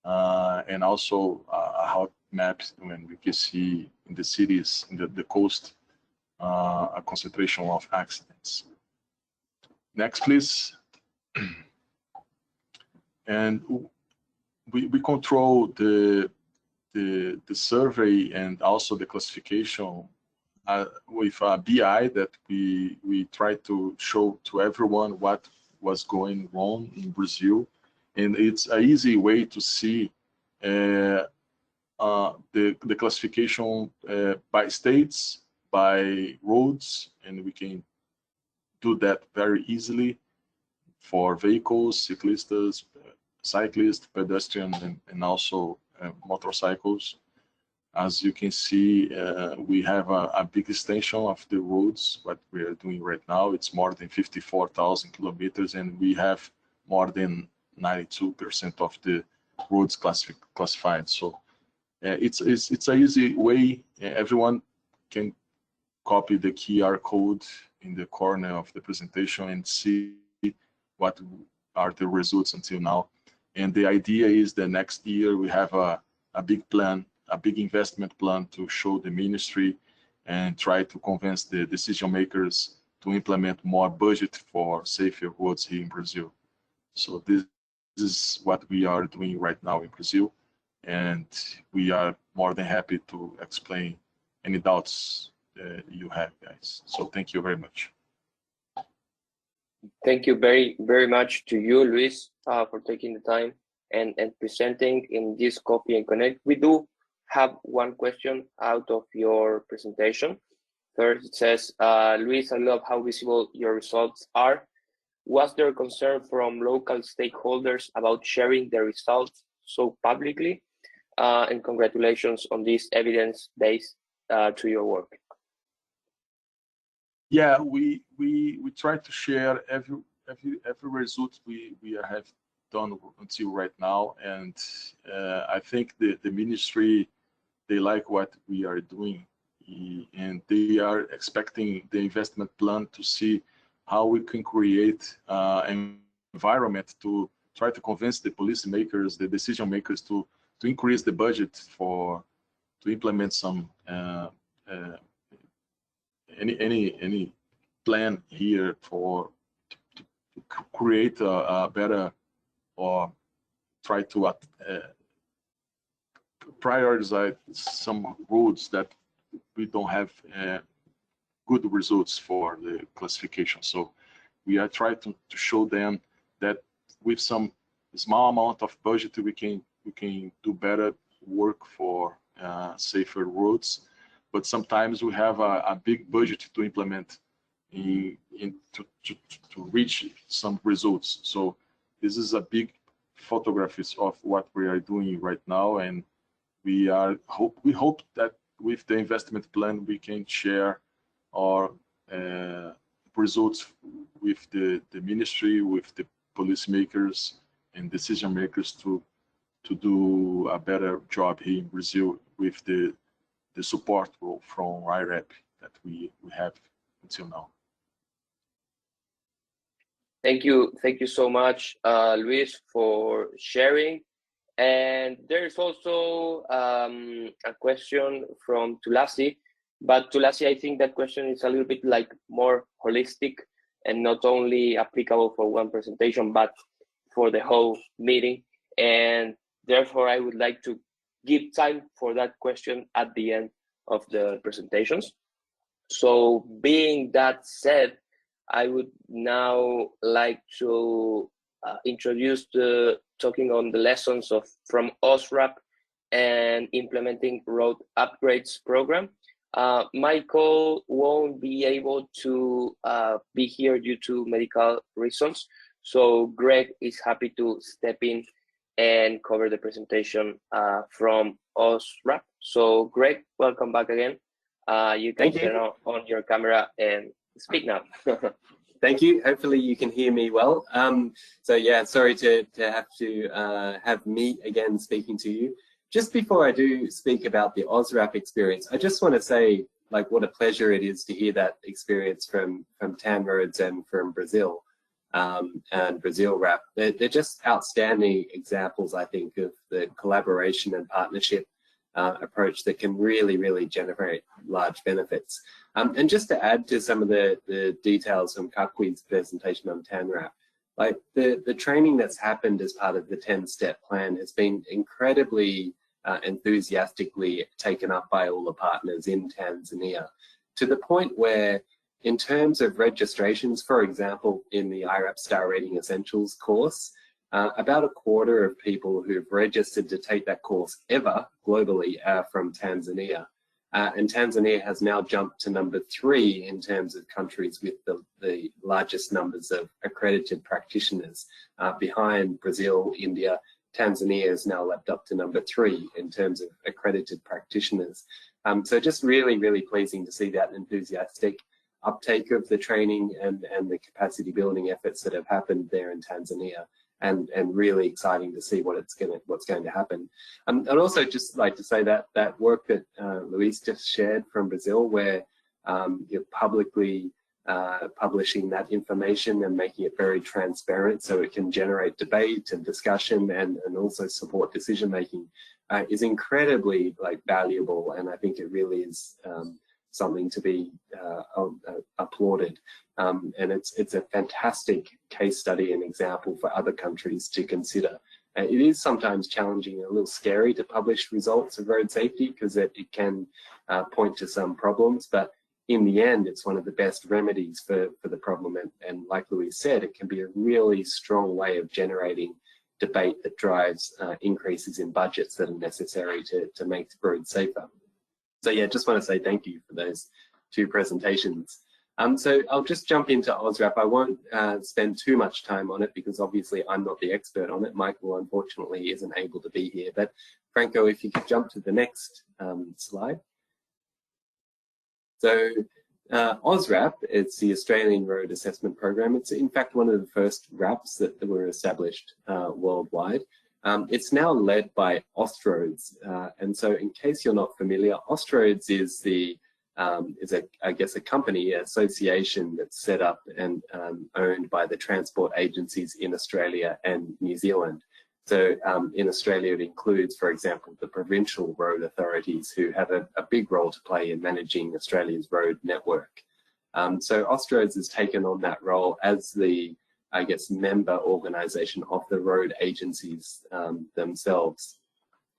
And also how maps, when we can see in the cities, in the coast, a concentration of accidents. Next, please. And we control the survey and also the classification with a BI that we try to show to everyone what was going wrong in Brazil. And it's an easy way to see the classification by states, by roads, and we can do that very easily. for vehicles, cyclists, pedestrians, and also motorcycles. As you can see, we have a big extension of the roads. What we are doing right now, it's more than 54,000 kilometers, and we have more than 92% of the roads classified. So it's an easy way. Everyone can copy the QR code in the corner of the presentation and see what are the results until now. And the idea is that next year we have a big plan, a big investment plan to show the ministry and try to convince the decision makers to implement more budget for safer roads here in Brazil. So this is what we are doing right now in Brazil, and we are more than happy to explain any doubts you have, guys. So thank you very much. Thank you very much to you, Luis, for taking the time and presenting in this Coffee and Connect. We do have one question out of your presentation. First, it says, Luis, I love how visible your results are. Was there concern from local stakeholders about sharing the results so publicly? And congratulations on this evidence base to your work. Yeah, we try to share every result we have done until right now, and I think the ministry, they like what we are doing, and they are expecting the investment plan to see how we can create an environment to try to convince the policymakers, the decision makers, to increase the budget to implement some any plan here to create a better, or try to prioritize some roads that we don't have good results for the classification. So we are trying to show them that with some small amount of budget we can do better work for safer roads. But sometimes we have a big budget to implement to reach some results. So this is a big photograph of what we are doing right now, and we hope that with the investment plan we can share our results with the ministry, with the policymakers and decision makers to do a better job here in Brazil with the support from iRAP that we have until now. Thank you so much, Luis, for sharing. And there's also a question from Tulasi, but Tulasi, I think that question is a little bit like more holistic and not only applicable for one presentation, but for the whole meeting. And therefore, I would like to give time for that question at the end of the presentations. So being that said, I would now like to introduce talking on the lessons from iRAP and implementing road upgrades program. Michael won't be able to be here due to medical reasons, so Greg is happy to step in and cover the presentation from iRAP. So Greg, welcome back again. You can turn on your camera and speak now. Thank you. Hopefully you can hear me well. So yeah, sorry to have to have me again speaking to you. Just before I do speak about the iRAP experience, I just want to say like what a pleasure it is to hear that experience from TANROADS and from Brazil and Brazil RAP. They're just outstanding examples, I think, of the collaboration and partnership approach that can really generate large benefits. And just to add to some of the details from Kakwi's presentation on TANRAP, like the training that's happened as part of the 10-step plan has been incredibly enthusiastically taken up by all the partners in Tanzania, to the point where in terms of registrations, for example, in the iRAP Star Rating Essentials course, about a quarter of people who've registered to take that course ever globally are from Tanzania. And Tanzania has now jumped to number 3 in terms of countries with the largest numbers of accredited practitioners. Behind Brazil, India, Tanzania has now leapt up to number 3 in terms of accredited practitioners. So just really, really pleasing to see that enthusiastic uptake of the training and the capacity building efforts that have happened there in Tanzania. And really exciting to see what's going to happen. I'd also just like to say that that work that Luis just shared from Brazil, where you're publicly publishing that information and making it very transparent so it can generate debate and discussion and also support decision making, is incredibly valuable, and I think it really is something to be applauded. And it's a fantastic case study and example for other countries to consider. It is sometimes challenging and a little scary to publish results of road safety because it can point to some problems, but in the end, it's one of the best remedies for the problem. And like Luis said, it can be a really strong way of generating debate that drives increases in budgets that are necessary to make the roads safer. So yeah, just want to say thank you for those 2 presentations. So I'll just jump into OSRAP. I won't spend too much time on it because obviously I'm not the expert on it. Michael, unfortunately, isn't able to be here. But Franco, if you could jump to the next slide. So OSRAP, it's the Australian Road Assessment Program. It's in fact one of the first RAPs that were established worldwide. It's now led by Austroads, and so in case you're not familiar, Austroads is I guess a company, association that's set up and owned by the transport agencies in Australia and New Zealand. So in Australia, it includes, for example, the provincial road authorities who have a big role to play in managing Australia's road network. So Austroads has taken on that role as the, I guess, member organisation of the road agencies themselves.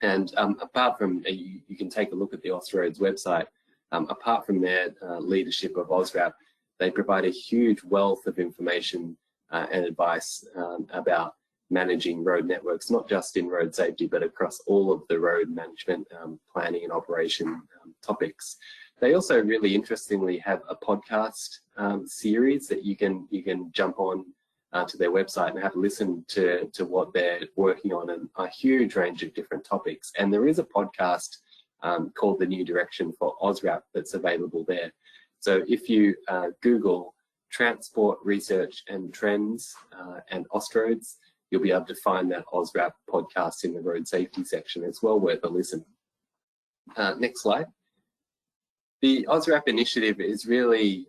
And apart from, you can take a look at the Austroads website, apart from their leadership of OSRAP, they provide a huge wealth of information and advice about managing road networks, not just in road safety, but across all of the road management, planning and operation topics. They also really interestingly have a podcast series that you can jump on to their website and have a listen to what they're working on, and a huge range of different topics. And there is a podcast called The New Direction for OSRAP that's available there. So if you Google transport research and trends and Austroads, you'll be able to find that OSRAP podcast in the road safety section. It's well worth a listen. Next slide. The OSRAP initiative is really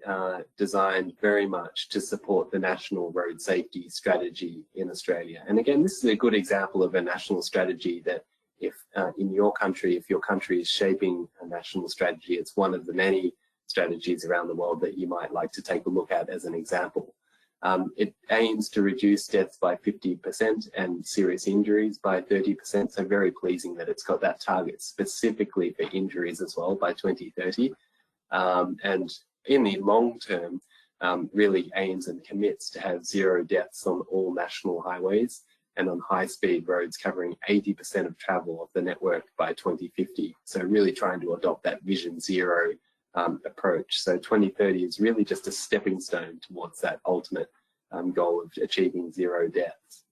designed very much to support the national road safety strategy in Australia. And again, this is a good example of a national strategy that if in your country, if your country is shaping a national strategy, it's one of the many strategies around the world that you might like to take a look at as an example. It aims to reduce deaths by 50% and serious injuries by 30%. So very pleasing that it's got that target specifically for injuries as well by 2030. And in the long term, really aims and commits to have 0 deaths on all national highways and on high-speed roads covering 80% of travel of the network by 2050. So really trying to adopt that Vision Zero approach. So 2030 is really just a stepping stone towards that ultimate goal of achieving 0 deaths.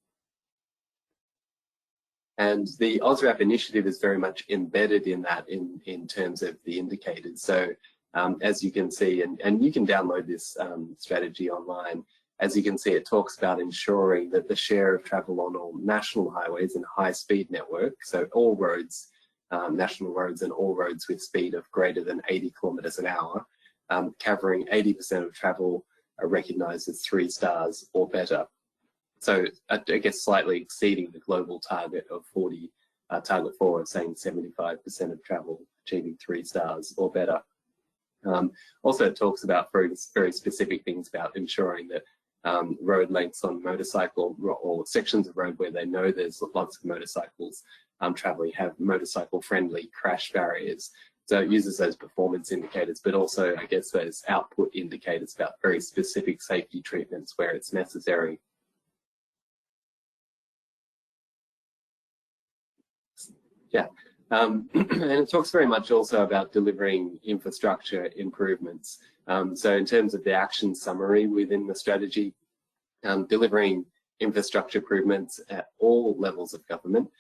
And the OSRAP initiative is very much embedded in that in terms of the indicators. So as you can see, and you can download this strategy online, as you can see, it talks about ensuring that the share of travel on all national highways and high-speed network, so all roads, national roads and all roads with speed of greater than 80 kilometres an hour, covering 80% of travel are recognised as 3 stars or better. So I guess slightly exceeding the global target of 40, target 4 of saying 75% of travel achieving 3 stars or better. Also, it talks about very specific things about ensuring that road lengths on motorcycle or sections of road where they know there's lots of motorcycles traveling have motorcycle friendly crash barriers. So it uses those performance indicators, but also I guess those output indicators about very specific safety treatments where it's necessary. Yeah, And it talks very much also about delivering infrastructure improvements. So in terms of the action summary within the strategy, delivering infrastructure improvements at all levels of government,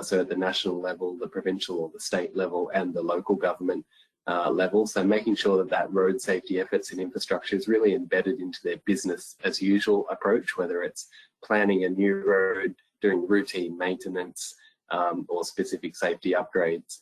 so at the national level, the provincial or the state level, and the local government level. So making sure that that road safety efforts and infrastructure is really embedded into their business as usual approach, whether it's planning a new road, doing routine maintenance, or specific safety upgrades.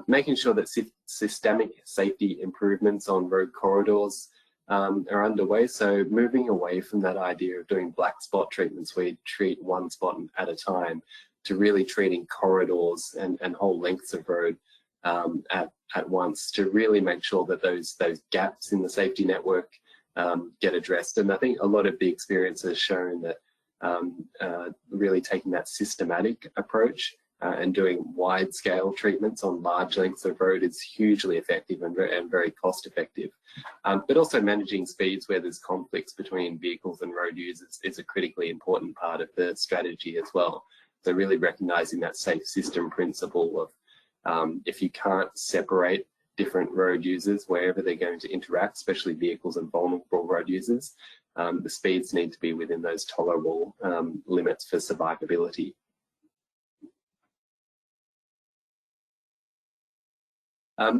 Making sure that systemic safety improvements on road corridors are underway. So moving away from that idea of doing black spot treatments where you treat one spot at a time to really treating corridors and whole lengths of road at once to really make sure that those gaps in the safety network get addressed. And I think a lot of the experience has shown that really taking that systematic approach and doing wide-scale treatments on large lengths of road is hugely effective and very cost-effective. But also managing speeds where there's conflicts between vehicles and road users is a critically important part of the strategy as well. So really recognising that safe system principle of if you can't separate different road users wherever they're going to interact, especially vehicles and vulnerable road users, the speeds need to be within those tolerable limits for survivability.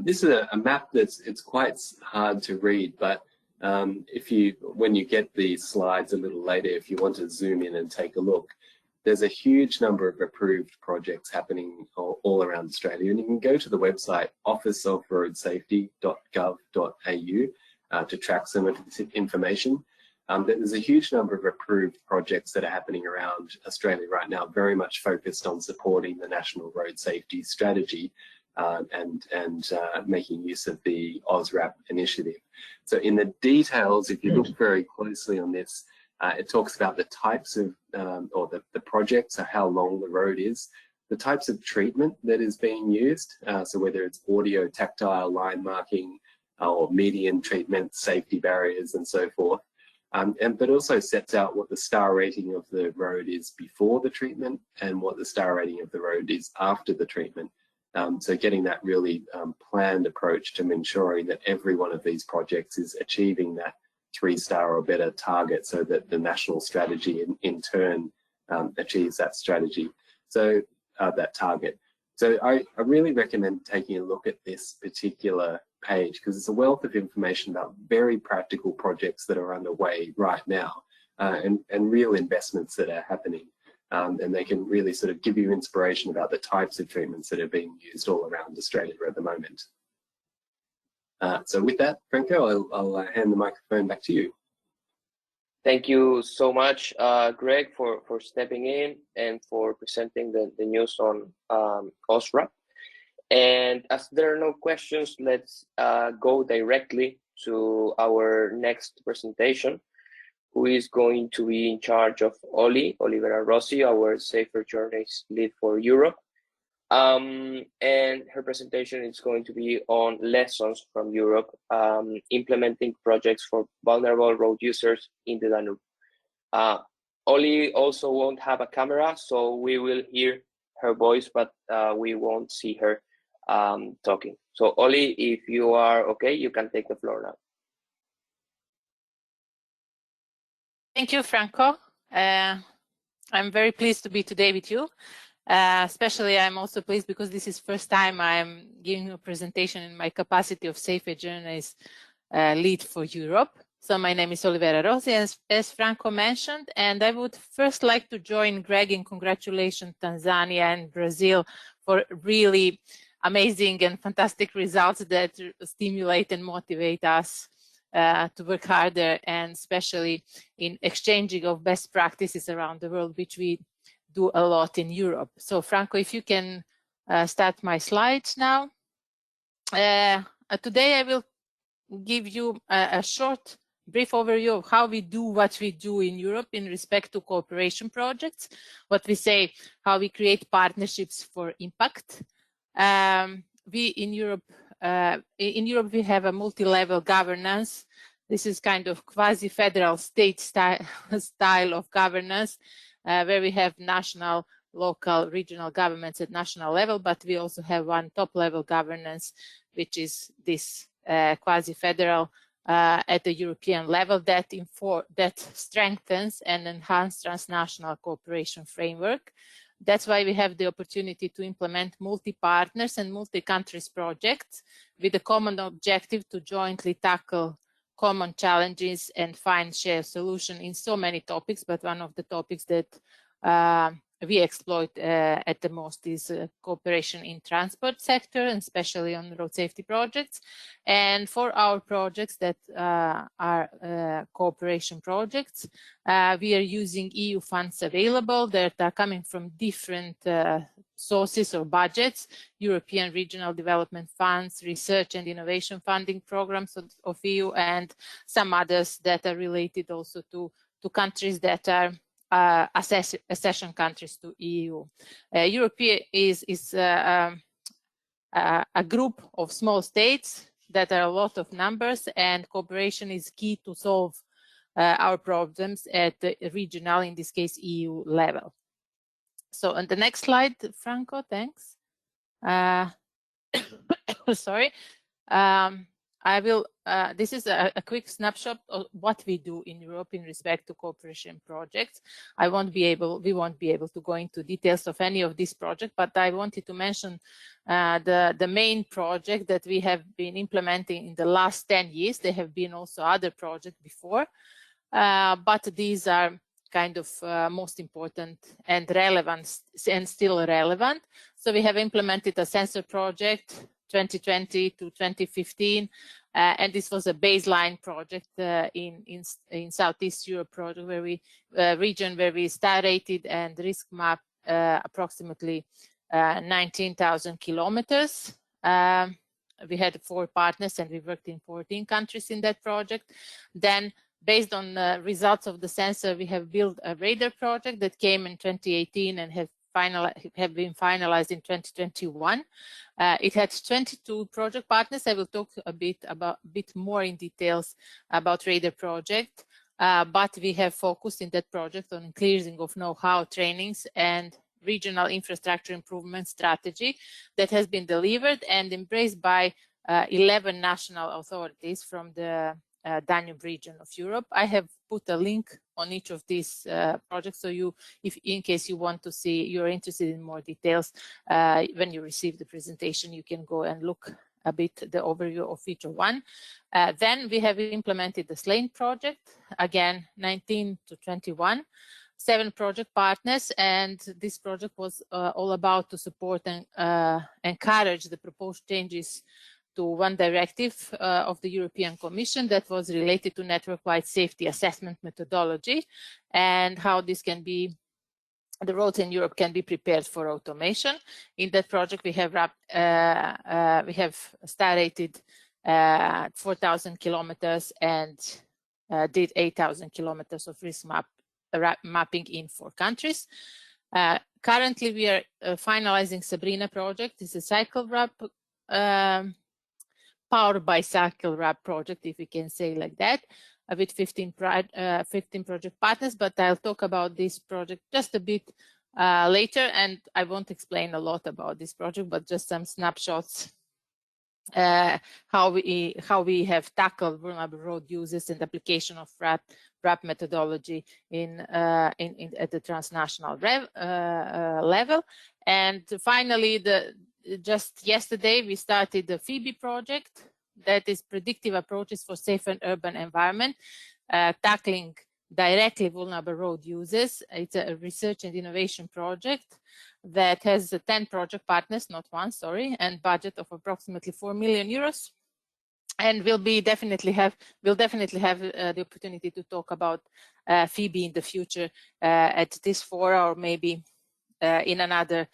This is a map it's quite hard to read, but when you get these slides a little later, if you want to zoom in and take a look, there's a huge number of approved projects happening all around Australia, and you can go to the website officeofroadsafety.gov.au to track some of this information. There's a huge number of approved projects that are happening around Australia right now, very much focused on supporting the National Road Safety Strategy and making use of the iRAP initiative. So in the details, if you look very closely on this, it talks about the types of, or the project, so how long the road is, the types of treatment that is being used, so whether it's audio, tactile, line marking, or median treatment, safety barriers, and so forth. But also sets out what the star rating of the road is before the treatment and what the star rating of the road is after the treatment. So getting that really planned approach to ensuring that every one of these projects is achieving that 3-star or better target so that the national strategy in turn achieves that strategy, so that target. So I really recommend taking a look at this particular page because it's a wealth of information about very practical projects that are underway right now and real investments that are happening. And they can really sort of give you inspiration about the types of treatments that are being used all around Australia at the moment. So with that, Franco, I'll hand the microphone back to you. Thank you so much, Greg, for stepping in and for presenting the news on iRAP. And as there are no questions, let's go directly to our next presentation, who is going to be in charge of Olivera Rossi, our Safer Journeys lead for Europe. And her presentation is going to be on lessons from Europe, implementing projects for vulnerable road users in the Danube. Oli also won't have a camera, so we will hear her voice, but we won't see her talking. So Oli, if you are okay, you can take the floor now. Thank you, Franco. I'm very pleased to be today with you. Especially, I'm also pleased because this is first time I'm giving a presentation in my capacity of Safer Journeys lead for Europe. So my name is Olivera Rossi, as Franco mentioned, and I would first like to join Greg in congratulating Tanzania and Brazil for really amazing and fantastic results that stimulate and motivate us to work harder, and especially in exchanging of best practices around the world, which we do a lot in Europe. So Franco, if you can start my slides now. Today I will give you a short, brief overview of how we do what we do in Europe in respect to cooperation projects, what we say, how we create partnerships for impact. In Europe we have a multi-level governance. This is kind of quasi-federal state style of governance, where we have national local, regional governments at national level, but we also have one top-level governance, which is this quasi-federal at the European level that strengthens and enhances transnational cooperation framework. That's why we have the opportunity to implement multi-partners and multi-countries projects with a common objective to jointly tackle common challenges and find shared solution in so many topics, but one of the topics that we exploit at the most is cooperation in transport sector, and especially on road safety projects. And for our projects that are cooperation projects, we are using EU funds available that are coming from different sources or budgets, European Regional Development Funds, Research and Innovation Funding programs of EU, and some others that are related also to countries that are accession countries to EU. Europe is a group of small states that are a lot of numbers, and cooperation is key to solve our problems at the regional, in this case, EU level. So on the next slide, Franco, thanks. Sorry. I will, this is a quick snapshot of what we do in Europe in respect to cooperation projects. we won't be able to go into details of any of these projects, but I wanted to mention the main project that we have been implementing in the last 10 years. There have been also other projects before, but these are kind of most important and relevant and still relevant. So we have implemented a sensor project 2020 to 2015, and this was a baseline project in Southeast Europe project where we region where we star rated and risk mapped approximately 19,000 kilometers. We had 4 partners and we worked in 14 countries in that project. Then, based on the results of the sensor, we have built a radar project that came in 2018 and have been finalized in 2021. It had 22 project partners. I will talk a bit more in details about radar project, but we have focused in that project on clearing of know-how, trainings, and regional infrastructure improvement strategy that has been delivered and embraced by 11 national authorities from the Danube region of Europe. I have put a link on each of these projects, so if in case you want to see, you're interested in more details, when you receive the presentation, you can go and look a bit the overview of each one. Then we have implemented the SLAIN project, again 19 to 21. 7 project partners, and this project was all about to support and encourage the proposed changes to one directive of the European Commission that was related to network-wide safety assessment methodology and how this can be, the roads in Europe can be prepared for automation. In that project, we have star rated 4,000 kilometers and did 8,000 kilometers of risk mapping in 4 countries. Currently, we are finalizing Sabrina project. It's a cycle RAP, powered by cycle RAP project, if we can say like that, with 15 project partners, but I'll talk about this project just a bit later, and I won't explain a lot about this project, but just some snapshots how we have tackled vulnerable road users and application of RAP methodology at the transnational level. And finally, just yesterday we started the PHOEBE project, that is predictive approaches for safe and urban environment, tackling directly vulnerable road users. It's a research and innovation project that has 10 project partners, not one, sorry, and budget of approximately 4 million euros. And we'll definitely have the opportunity to talk about PHOEBE in the future at this forum or maybe in another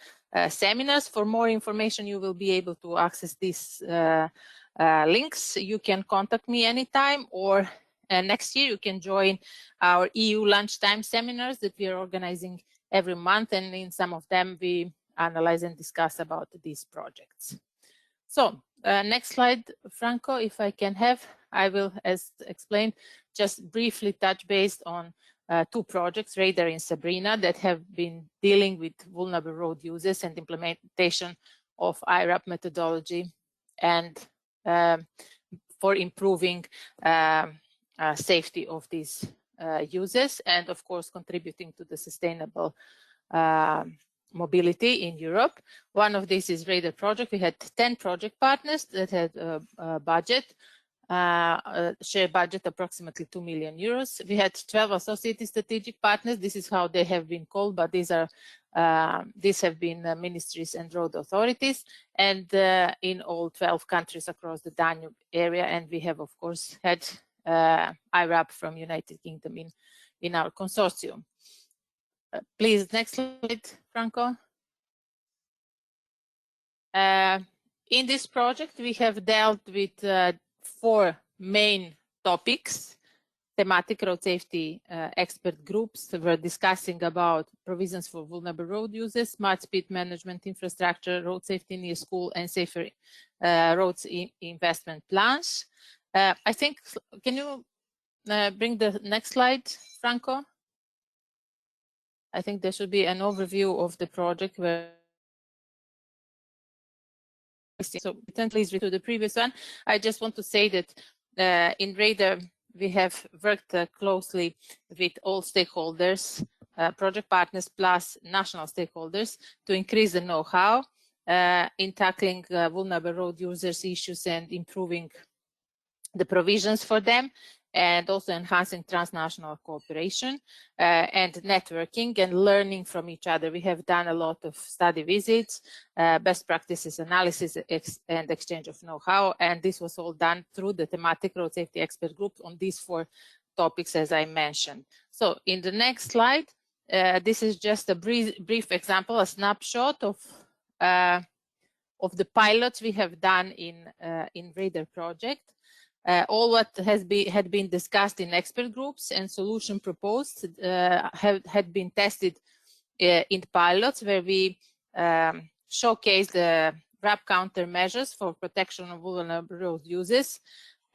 seminars. For more information, you will be able to access these links. You can contact me anytime, or next year you can join our EU lunchtime seminars that we are organizing every month, and in some of them we analyze and discuss about these projects. So next slide, Franco, if I can have. I will, as explained, just briefly touch based on two projects, Radar and Sabrina, that have been dealing with vulnerable road users and implementation of iRAP methodology and for improving safety of these users, and of course contributing to the sustainable mobility in Europe. One of these is Radar project. We had 10 project partners that had a budget, share budget approximately 2 million euros. We had 12 associated strategic partners. This is how they have been called, but these have been ministries and road authorities, and in all 12 countries across the Danube area. And we have, of course, had iRAP from United Kingdom in our consortium. Please, next slide, Franco. In this project, we have dealt with 4 main topics. Thematic road safety expert groups were discussing about provisions for vulnerable road users, smart speed management infrastructure, road safety near school, and safer roads investment plans. I think, can you bring the next slide, Franco? I think there should be an overview of the project where. So please read to the previous one. I just want to say that in Radar, we have worked closely with all stakeholders, project partners plus national stakeholders, to increase the know-how in tackling vulnerable road users issues and improving the provisions for them, and also enhancing transnational cooperation and networking and learning from each other. We have done a lot of study visits, best practices analysis, and exchange of know-how, and this was all done through the thematic road safety expert group on these 4 topics, as I mentioned. So in the next slide, this is just a brief example, a snapshot of the pilots we have done in Radar project. All what had been discussed in expert groups and solution proposed had been tested in pilots, where we showcased the RAP countermeasures for protection of vulnerable road users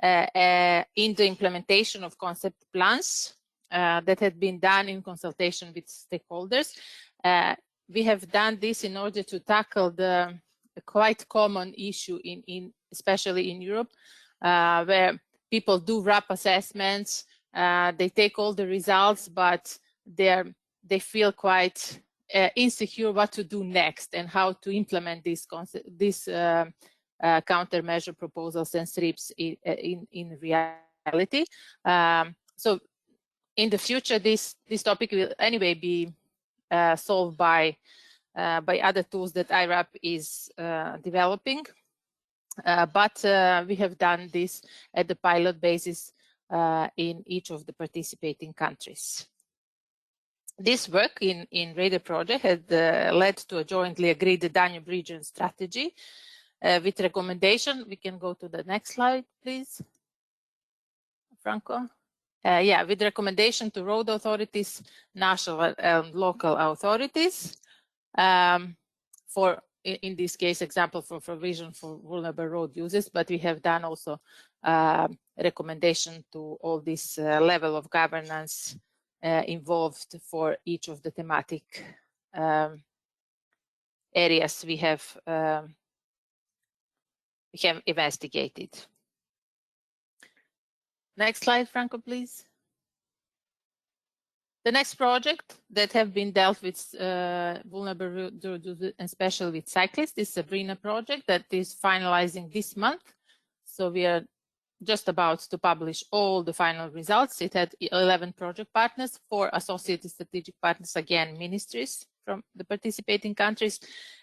in the implementation of concept plans that had been done in consultation with stakeholders. We have done this in order to tackle the quite common issue especially in Europe, where people do RAP assessments, they take all the results, but they feel quite insecure what to do next and how to implement these countermeasure proposals and SRIPs in reality. So in the future, this topic will anyway be solved by other tools that iRAP is developing. But we have done this at the pilot basis in each of the participating countries. This work in Radar project had led to a jointly agreed Danube region strategy with recommendation. We can go to the next slide, please, Franco. Yeah, with recommendation to road authorities, national and local authorities for, in this case, example for provision for vulnerable road users, but we have done also recommendation to all this level of governance involved for each of the thematic areas we have investigated. Next slide, Franco, please. The next project that have been dealt with vulnerable road users, and especially with cyclists, is Sabrina project that is finalizing this month. So we are just about to publish all the final results. It had 11 project partners, 4 associated strategic partners, again, ministries from the participating countries.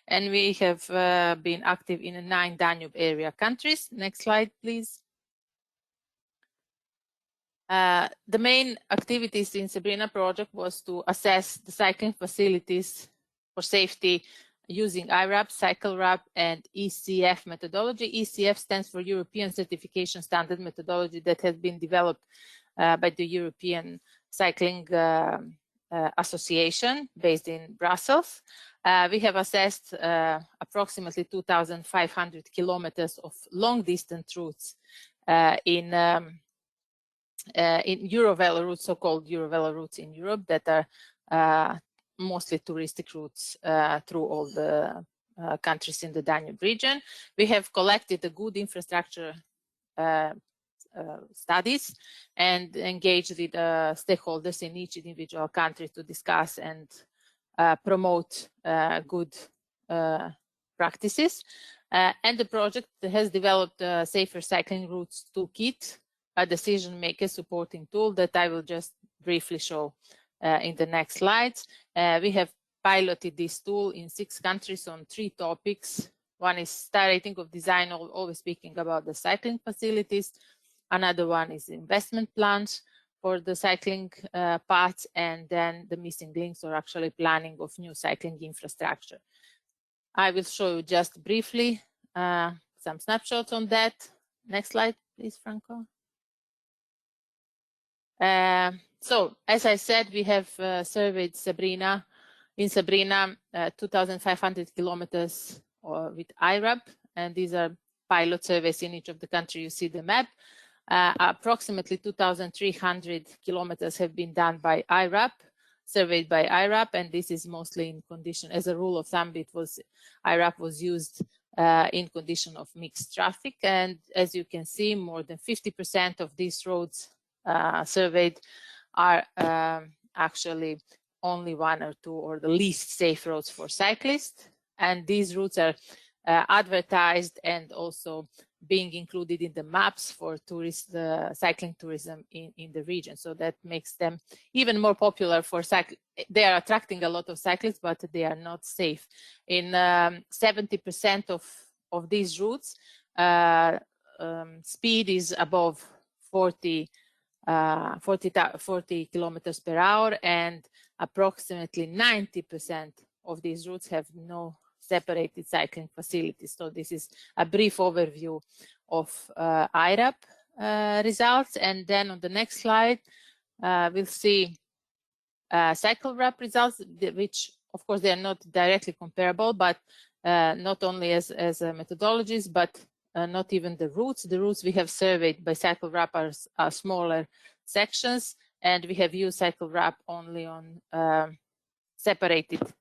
And we have been active in 9 Danube area countries. Next slide, please. The main activities in Sabrina project was to assess the cycling facilities for safety using iRAP, CycleRAP, and ECF methodology. ECF stands for European Certification Standard Methodology that has been developed by the European Cycling Association based in Brussels. We have assessed approximately 2,500 kilometers of long distance routes in in Eurovelo routes, so-called Eurovelo routes in Europe that are mostly touristic routes through all the countries in the Danube region. We have collected a good infrastructure studies and engaged with stakeholders in each individual country to discuss and promote good practices. And the project has developed a Safer Cycling Routes Toolkit, a decision-maker supporting tool that I will just briefly show in the next slides. We have piloted this tool in 6 countries on 3 topics. One is star rating of design, always speaking about the cycling facilities. Another one is investment plans for the cycling paths, and then the missing links, or actually planning of new cycling infrastructure. I will show you just briefly some snapshots on that. Next slide, please, Franco. So, as I said, we have surveyed Sabrina, 2,500 kilometers with iRAP, and these are pilot surveys in each of the countries. You see the map. Approximately 2,300 kilometers have been done by iRAP, surveyed by iRAP, and this is mostly in condition, as a rule of thumb, iRAP was used in condition of mixed traffic, and as you can see, more than 50% of these roads surveyed are actually only 1 or 2 or the least safe roads for cyclists, and these routes are advertised and also being included in the maps for cycling tourism in the region. So that makes them even more popular for cyclists. They are attracting a lot of cyclists, but they are not safe. In 70% of these routes, speed is above 40 kilometers per hour, and approximately 90% of these routes have no separated cycling facilities. So this is a brief overview of iRAP results. And then on the next slide, we'll see CycleRAP results, which of course they are not directly comparable, but not only as methodologies, but not even the routes. The routes we have surveyed by CycleRAP are smaller sections, and we have used CycleRAP only on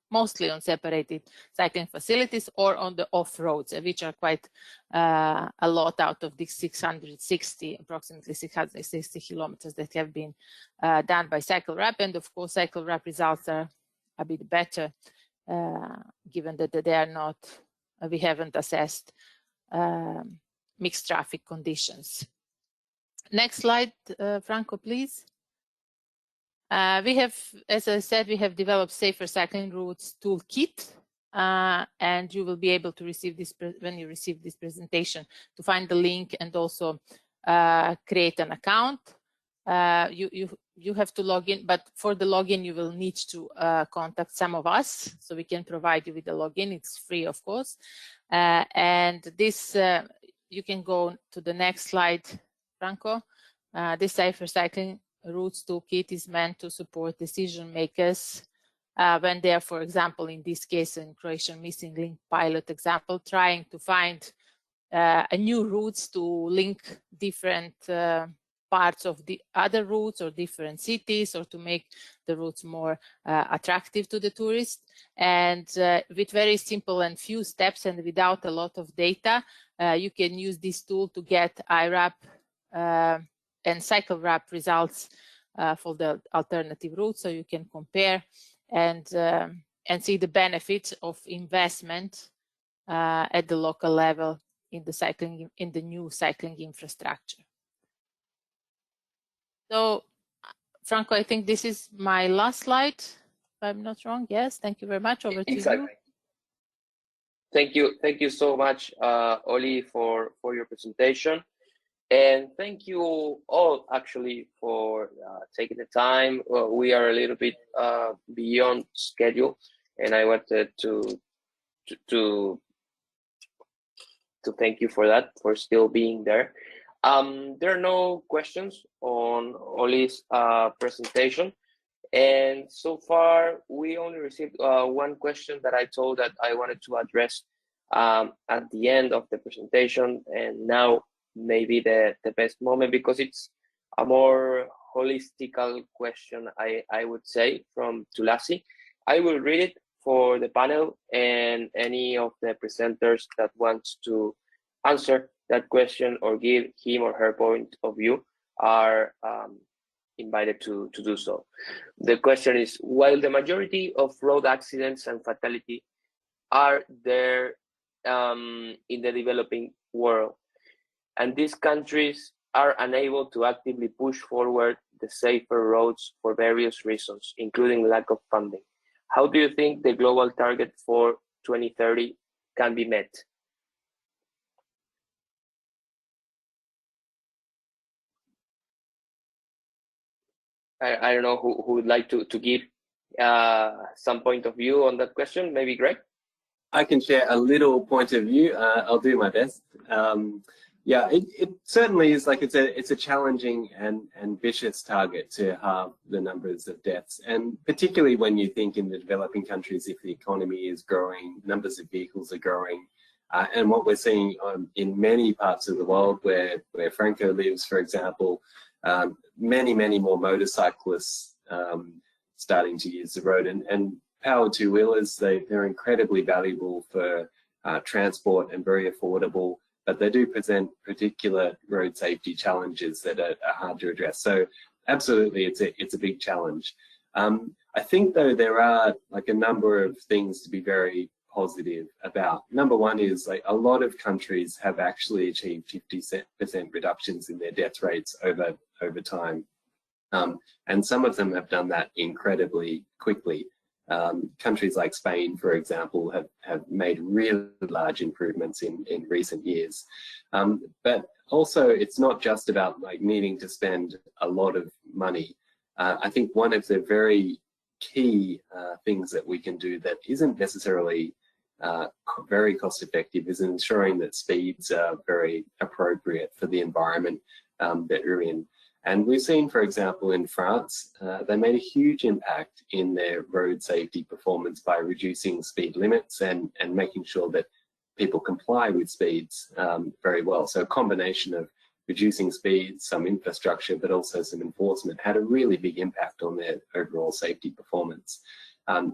mostly on separated cycling facilities or on the off-roads, which are quite a lot out of these approximately 660 kilometers that have been done by CycleRAP. And of course, CycleRAP results are a bit better, given that they are not, we haven't assessed mixed traffic conditions. Next slide, Franco, please. We have, as I said, we have developed Safer Cycling Routes Toolkit, and you will be able to receive this when you receive this presentation, to find the link and also create an account. You have to log in, but for the login you will need to contact some of us, so we can provide you with the login. It's free, of course, and this you can go to the next slide, Franco. This Safer Cycling Routes Toolkit is meant to support decision makers when they are, for example, in this case, in Croatian missing link pilot example, trying to find a new routes to link different parts of the other routes or different cities, or to make the routes more attractive to the tourists. And with very simple and few steps and without a lot of data, you can use this tool to get iRAP and CycleRAP results for the alternative routes, so you can compare and see the benefits of investment at the local level in the new cycling infrastructure. So, Franco, I think this is my last slide, if I'm not wrong. Yes, thank you very much. Over to you. Thank you so much, Oli, for your presentation. And thank you all actually for taking the time. We are a little bit beyond schedule, and I wanted to thank you for that, for still being there. There are no questions on Oli's presentation, and so far we only received one question that I told that I wanted to address at the end of the presentation, and now maybe the best moment, because it's a more holistical question, I would say, from Tulasi. I will read it for the panel, and any of the presenters that wants to answer that question or give him or her point of view are invited to do so. The question is, while the majority of road accidents and fatality are there in the developing world, and these countries are unable to actively push forward the safer roads for various reasons, including lack of funding, how do you think the global target for 2030 can be met? I don't know who would like to give some point of view on that question. Maybe Greg? I can share a little point of view. I'll do my best. Yeah, it certainly is, like, it's a challenging and ambitious target to halve the numbers of deaths, and particularly when you think in the developing countries, if the economy is growing, numbers of vehicles are growing, and what we're seeing in many parts of the world where Franco lives, for example, many more motorcyclists starting to use the road, and powered two-wheelers, they're incredibly valuable for transport and very affordable, but they do present particular road safety challenges that are hard to address. So absolutely, it's a big challenge. I think, though, there are like a number of things to be very positive about. Number one is, like, a lot of countries have actually achieved 50% reductions in their death rates over time. And some of them have done that incredibly quickly. Countries like Spain, for example, have made really large improvements in recent years. But also, it's not just about, like, needing to spend a lot of money. I think one of the very key things that we can do that isn't necessarily very cost effective is ensuring that speeds are very appropriate for the environment that you're in. And we've seen, for example, in France, they made a huge impact in their road safety performance by reducing speed limits and making sure that people comply with speeds very well. So a combination of reducing speeds, some infrastructure, but also some enforcement had a really big impact on their overall safety performance.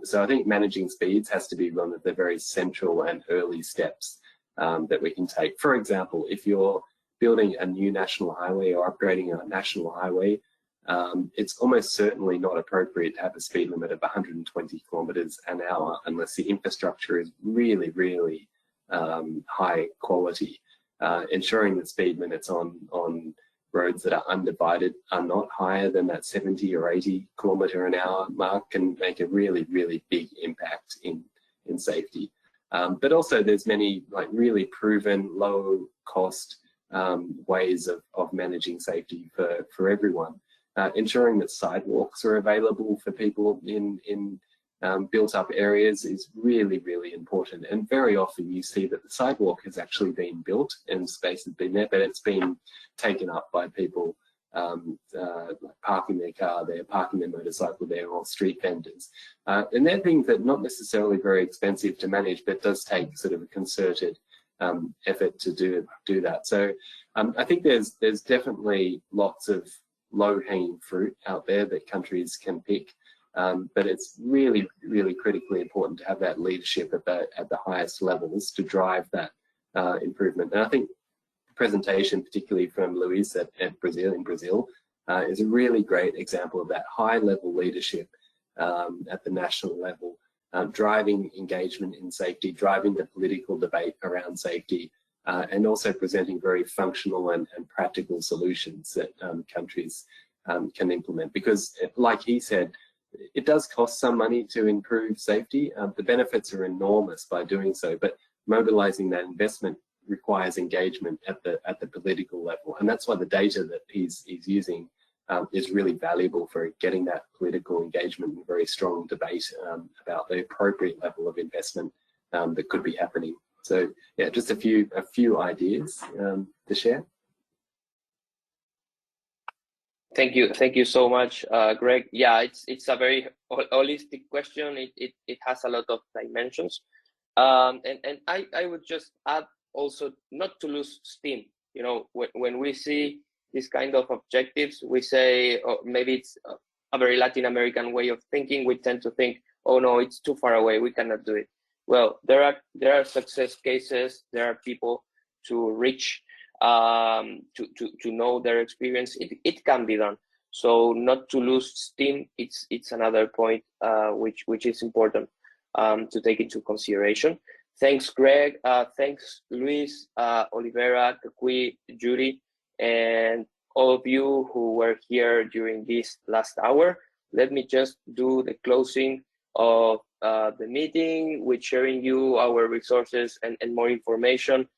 So I think managing speeds has to be one of the very central and early steps that we can take. For example, if you're building a new national highway or upgrading a national highway, it's almost certainly not appropriate to have a speed limit of 120 kilometers an hour unless the infrastructure is really, really high quality. Ensuring that speed limits on roads that are undivided are not higher than that 70 or 80 kilometer an hour mark can make a really, really big impact in safety. But also there's many, like, really proven low cost ways of managing safety for everyone. Ensuring that sidewalks are available for people in built up areas is really, really important. And very often you see that the sidewalk has actually been built and space has been there, but it's been taken up by people parking their car there, parking their motorcycle there, or street vendors. And they're things that are not necessarily very expensive to manage, but does take sort of a concerted effort to do that. So I think there's definitely lots of low-hanging fruit out there that countries can pick, but it's really, really critically important to have that leadership at the highest levels to drive that improvement. And I think the presentation, particularly from Luis at Brazil, is a really great example of that high-level leadership at the national level. Driving engagement in safety, driving the political debate around safety, and also presenting very functional and practical solutions that countries can implement. Because, like he said, it does cost some money to improve safety. The benefits are enormous by doing so, but mobilizing that investment requires engagement at the political level, and that's why the data that he's using is really valuable for getting that political engagement and very strong debate about the appropriate level of investment that could be happening. So yeah, just a few ideas to share. Thank you so much, Greg. Yeah, it's a very holistic question. It has a lot of dimensions, and I would just add also not to lose steam. You know, when we see these kind of objectives, we say, or maybe it's a very Latin American way of thinking. We tend to think, oh no, it's too far away, we cannot do it. Well, there are success cases. There are people to reach, to know their experience. It can be done. So not to lose steam. It's another point which is important to take into consideration. Thanks, Greg. Thanks, Luis, Olivera, Kakui, Judy, and all of you who were here during this last hour. Let me just do the closing of the meeting with sharing you our resources and more information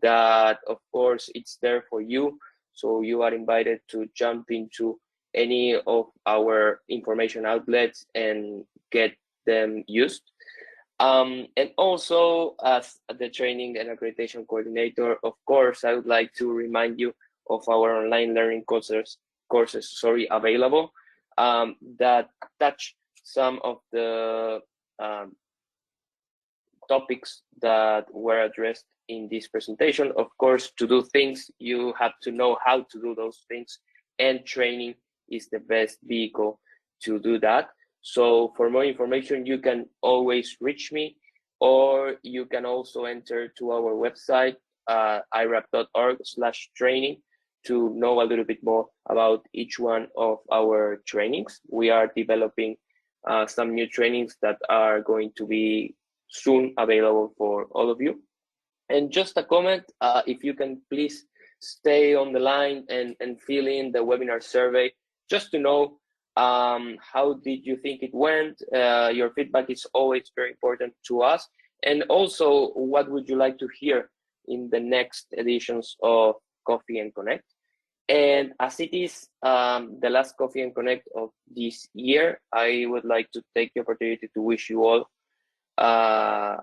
that, of course, it's there for you. So you are invited to jump into any of our information outlets and get them used. And also, as the training and accreditation coordinator, of course, I would like to remind you of our online learning courses available that touch some of the topics that were addressed in this presentation. Of course, to do things, you have to know how to do those things, and training is the best vehicle to do that. So for more information, you can always reach me, or you can also enter to our website, irap.org/training, to know a little bit more about each one of our trainings. We are developing some new trainings that are going to be soon available for all of you. And just a comment, if you can please stay on the line and fill in the webinar survey, just to know how did you think it went. Your feedback is always very important to us. And also, what would you like to hear in the next editions of Coffee and Connect? And as it is the last Coffee and Connect of this year, I would like to take the opportunity to wish you all a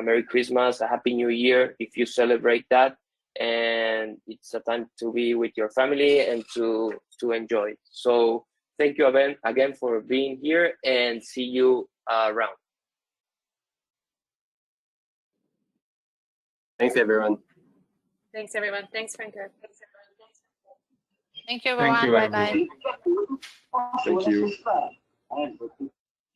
Merry Christmas, a Happy New Year, if you celebrate that. And it's a time to be with your family and to enjoy. So thank you again for being here, and see you around. Thanks, everyone. Thanks, everyone. Thanks, Franco. Thank you, everyone. Thank you, Bye-bye. Thank you.